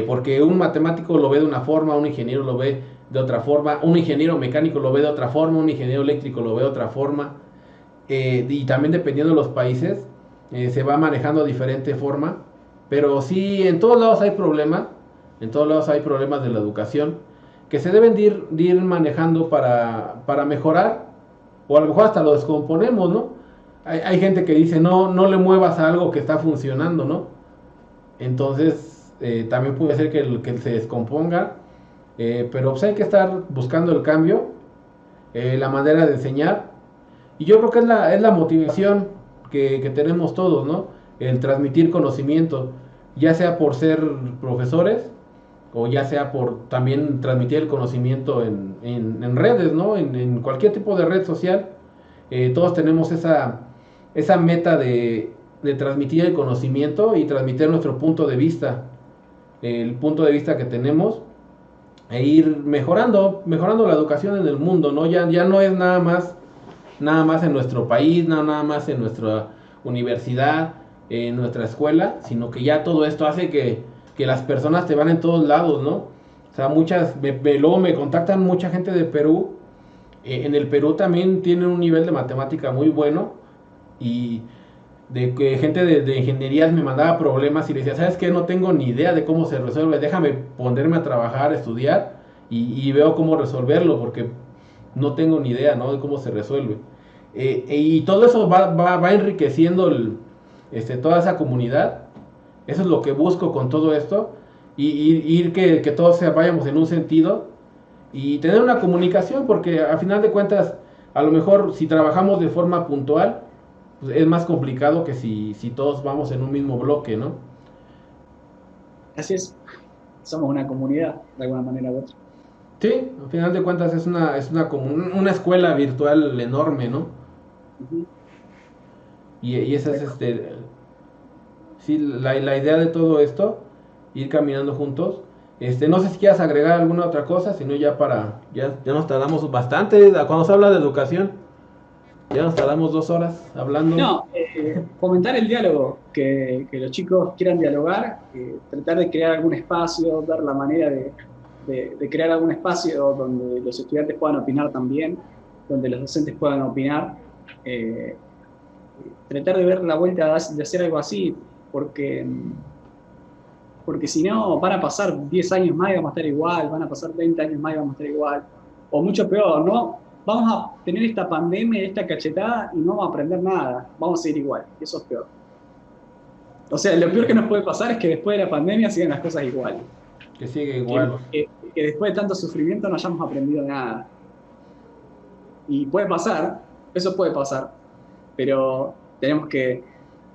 porque un matemático lo ve de una forma, un ingeniero lo ve de otra forma, un ingeniero mecánico lo ve de otra forma, un ingeniero eléctrico lo ve de otra forma, y también dependiendo de los países se va manejando de diferente forma, pero sí, en todos lados hay problemas de la educación que se deben de ir manejando para mejorar, o a lo mejor hasta lo descomponemos, ¿no? Hay gente que dice, no le muevas a algo que está funcionando, ¿no? Entonces, también puede ser que se descomponga, pero pues hay que estar buscando el cambio, la manera de enseñar, y yo creo que es la motivación que tenemos todos, ¿no? El transmitir conocimiento, ya sea por ser profesores, o ya sea por también transmitir el conocimiento en redes, ¿no? En cualquier tipo de red social. Todos tenemos esa meta de transmitir el conocimiento y transmitir nuestro punto de vista, el punto de vista que tenemos, e ir mejorando la educación en el mundo, ¿no? Ya no es nada más nada más en nuestro país, no nada más en nuestra universidad, en nuestra escuela, sino que ya todo esto hace que las personas te van en todos lados, ¿no? O sea, luego me contactan mucha gente de Perú. En el Perú también tienen un nivel de matemática muy bueno, y de que gente de ingenierías me mandaba problemas y le decía, ¿sabes qué? No tengo ni idea de cómo se resuelve, déjame ponerme a trabajar, a estudiar y veo cómo resolverlo, porque no tengo ni idea, ¿no?, de cómo se resuelve. Y todo eso va enriqueciendo toda esa comunidad. Eso es lo que busco con todo esto, y ir que todos vayamos en un sentido y tener una comunicación, porque a final de cuentas, a lo mejor si trabajamos de forma puntual, pues es más complicado que si todos vamos en un mismo bloque, ¿no? Así es, somos una comunidad, de alguna manera u otra. Sí, al final de cuentas es una una escuela virtual enorme, ¿no? Ujú. Y esa es sí, la idea de todo esto, ir caminando juntos. No sé si quieras agregar alguna otra cosa, sino ya nos tardamos bastante cuando se habla de educación. Ya nos tardamos 2 horas hablando. No, fomentar el diálogo, que los chicos quieran dialogar, tratar de crear algún espacio, dar la manera de crear algún espacio donde los estudiantes puedan opinar también, donde los docentes puedan opinar, tratar de ver la vuelta de hacer algo así, porque si no van a pasar 10 años más y vamos a estar igual, van a pasar 20 años más y vamos a estar igual, o mucho peor, ¿no? Vamos a tener esta pandemia, esta cachetada y no vamos a aprender nada, vamos a seguir igual, y eso es peor. O sea, lo peor que nos puede pasar es que después de la pandemia sigan las cosas igual. Que sigue igual. Que después de tanto sufrimiento no hayamos aprendido nada. Y puede pasar, eso puede pasar, pero tenemos que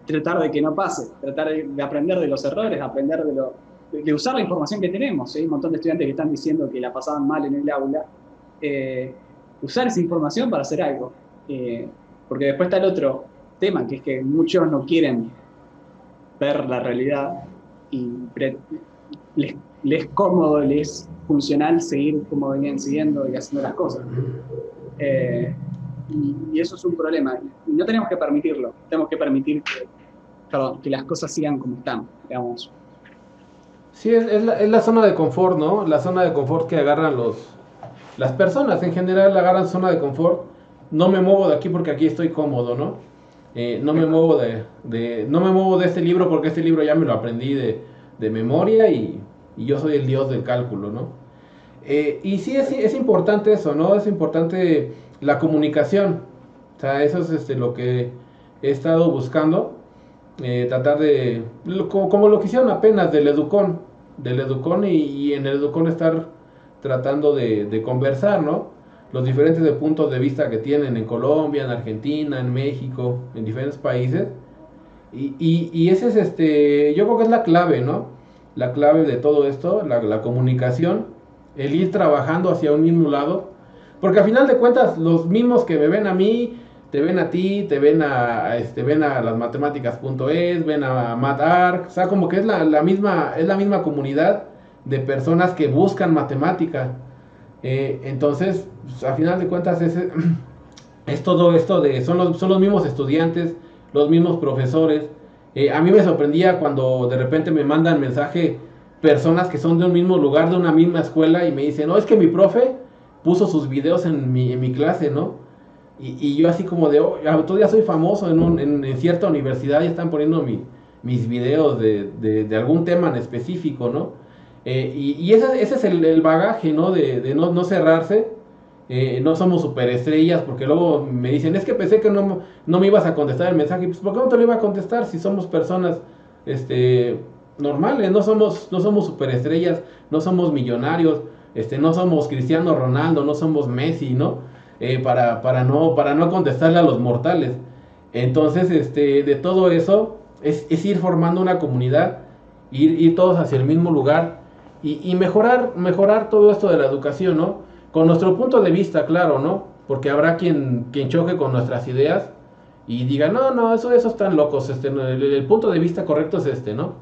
tratar de que no pase, tratar de aprender de los errores, aprender de usar la información que tenemos. Hay un montón de estudiantes que están diciendo que la pasaban mal en el aula. Usar esa información para hacer algo. Porque después está el otro tema, que es que muchos no quieren ver la realidad y les es cómodo, les es funcional seguir como venían siguiendo y haciendo las cosas. Y eso es un problema. Y no tenemos que permitirlo. Tenemos que permitir que las cosas sigan como están, digamos. Sí, es la zona de confort, ¿no? La zona de confort que agarran las personas en general, agarran zona de confort. No me muevo de aquí porque aquí estoy cómodo, ¿no? No me muevo no me muevo de este libro porque este libro ya me lo aprendí de memoria y yo soy el dios del cálculo, ¿no? Y sí, es importante eso, ¿no? Es importante la comunicación. O sea, eso es lo que he estado buscando. Tratar de, como lo que hicieron apenas del Educón, y en el Educón estar tratando de conversar, ¿no? Los diferentes puntos de vista que tienen en Colombia, en Argentina, en México, en diferentes países. Y ese es yo creo que es la clave, ¿no? La clave de todo esto, la comunicación, el ir trabajando hacia un mismo lado. Porque al final de cuentas, los mismos que me ven a mí, te ven a ti, ven a lasmatemáticas.es, ven a MathArc, o sea, como que es la misma comunidad de personas que buscan matemática. Entonces, pues, al final de cuentas es todo esto son los mismos estudiantes, los mismos profesores. A mí me sorprendía cuando de repente me mandan mensaje personas que son de un mismo lugar, de una misma escuela, y me dicen, no, es que mi profe puso sus videos en mi clase, ¿no? Y yo así como de, todavía soy famoso en cierta universidad y están poniendo mis videos de algún tema en específico, ¿no? Y ese es el bagaje, ¿no? De no cerrarse. No somos superestrellas, porque luego me dicen, es que pensé que no me ibas a contestar el mensaje. Pues, ¿por qué no te lo iba a contestar si somos personas normales? No somos superestrellas, no somos millonarios, no somos Cristiano Ronaldo, no somos Messi, ¿no? Para no contestarle a los mortales. Entonces, de todo eso es ir formando una comunidad, ir todos hacia el mismo lugar y mejorar todo esto de la educación, ¿no? Con nuestro punto de vista, claro, ¿no? Porque habrá quien choque con nuestras ideas y diga, no, eso están locos, el punto de vista correcto es ¿no?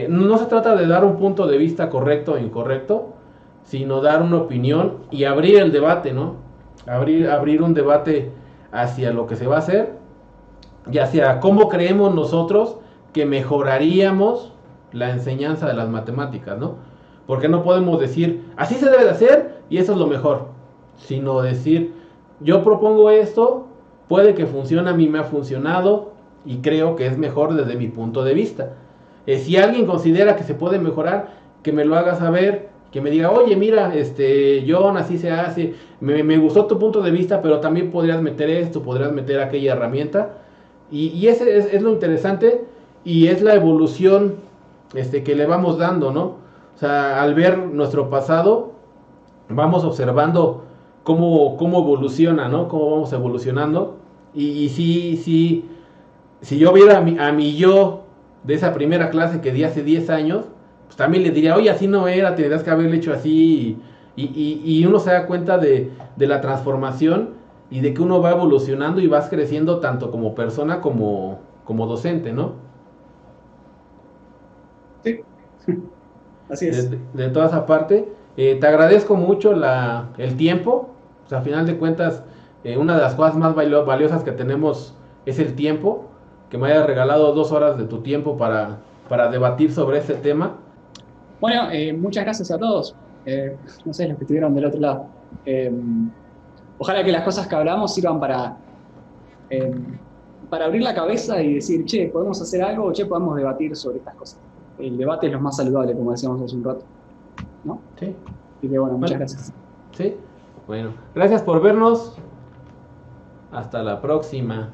No se trata de dar un punto de vista correcto o incorrecto, sino dar una opinión y abrir el debate, ¿no? Abrir un debate hacia lo que se va a hacer y hacia cómo creemos nosotros que mejoraríamos la enseñanza de las matemáticas, ¿no? Porque no podemos decir, así se debe de hacer y eso es lo mejor, sino decir, yo propongo esto, puede que funcione, a mí me ha funcionado y creo que es mejor desde mi punto de vista. Si alguien considera que se puede mejorar, que me lo haga saber, que me diga, oye, mira, John, así se hace, me gustó tu punto de vista, pero también podrías meter esto, podrías meter aquella herramienta. Y ese es lo interesante y es la evolución que le vamos dando, ¿no? O sea, al ver nuestro pasado, vamos observando cómo evoluciona, ¿no? Cómo vamos evolucionando. Y si yo viera a mi yo de esa primera clase que di hace 10 años, pues también le diría, oye, así no era, tendrías que haberlo hecho así. Y uno se da cuenta de la transformación y de que uno va evolucionando y vas creciendo tanto como persona como docente, ¿no? Sí, así es. De toda esa parte, te agradezco mucho el tiempo. O sea, a final de cuentas, una de las cosas más valiosas que tenemos es el tiempo, que me hayas regalado 2 horas de tu tiempo para debatir sobre este tema. Bueno, muchas gracias a todos. No sé, los que estuvieron del otro lado. Ojalá que las cosas que hablamos sirvan para abrir la cabeza y decir, che, podemos hacer algo, o che, podemos debatir sobre estas cosas. El debate es lo más saludable, como decíamos hace un rato, ¿no? Sí. Así que bueno, muchas gracias. Sí. Bueno, gracias por vernos. Hasta la próxima.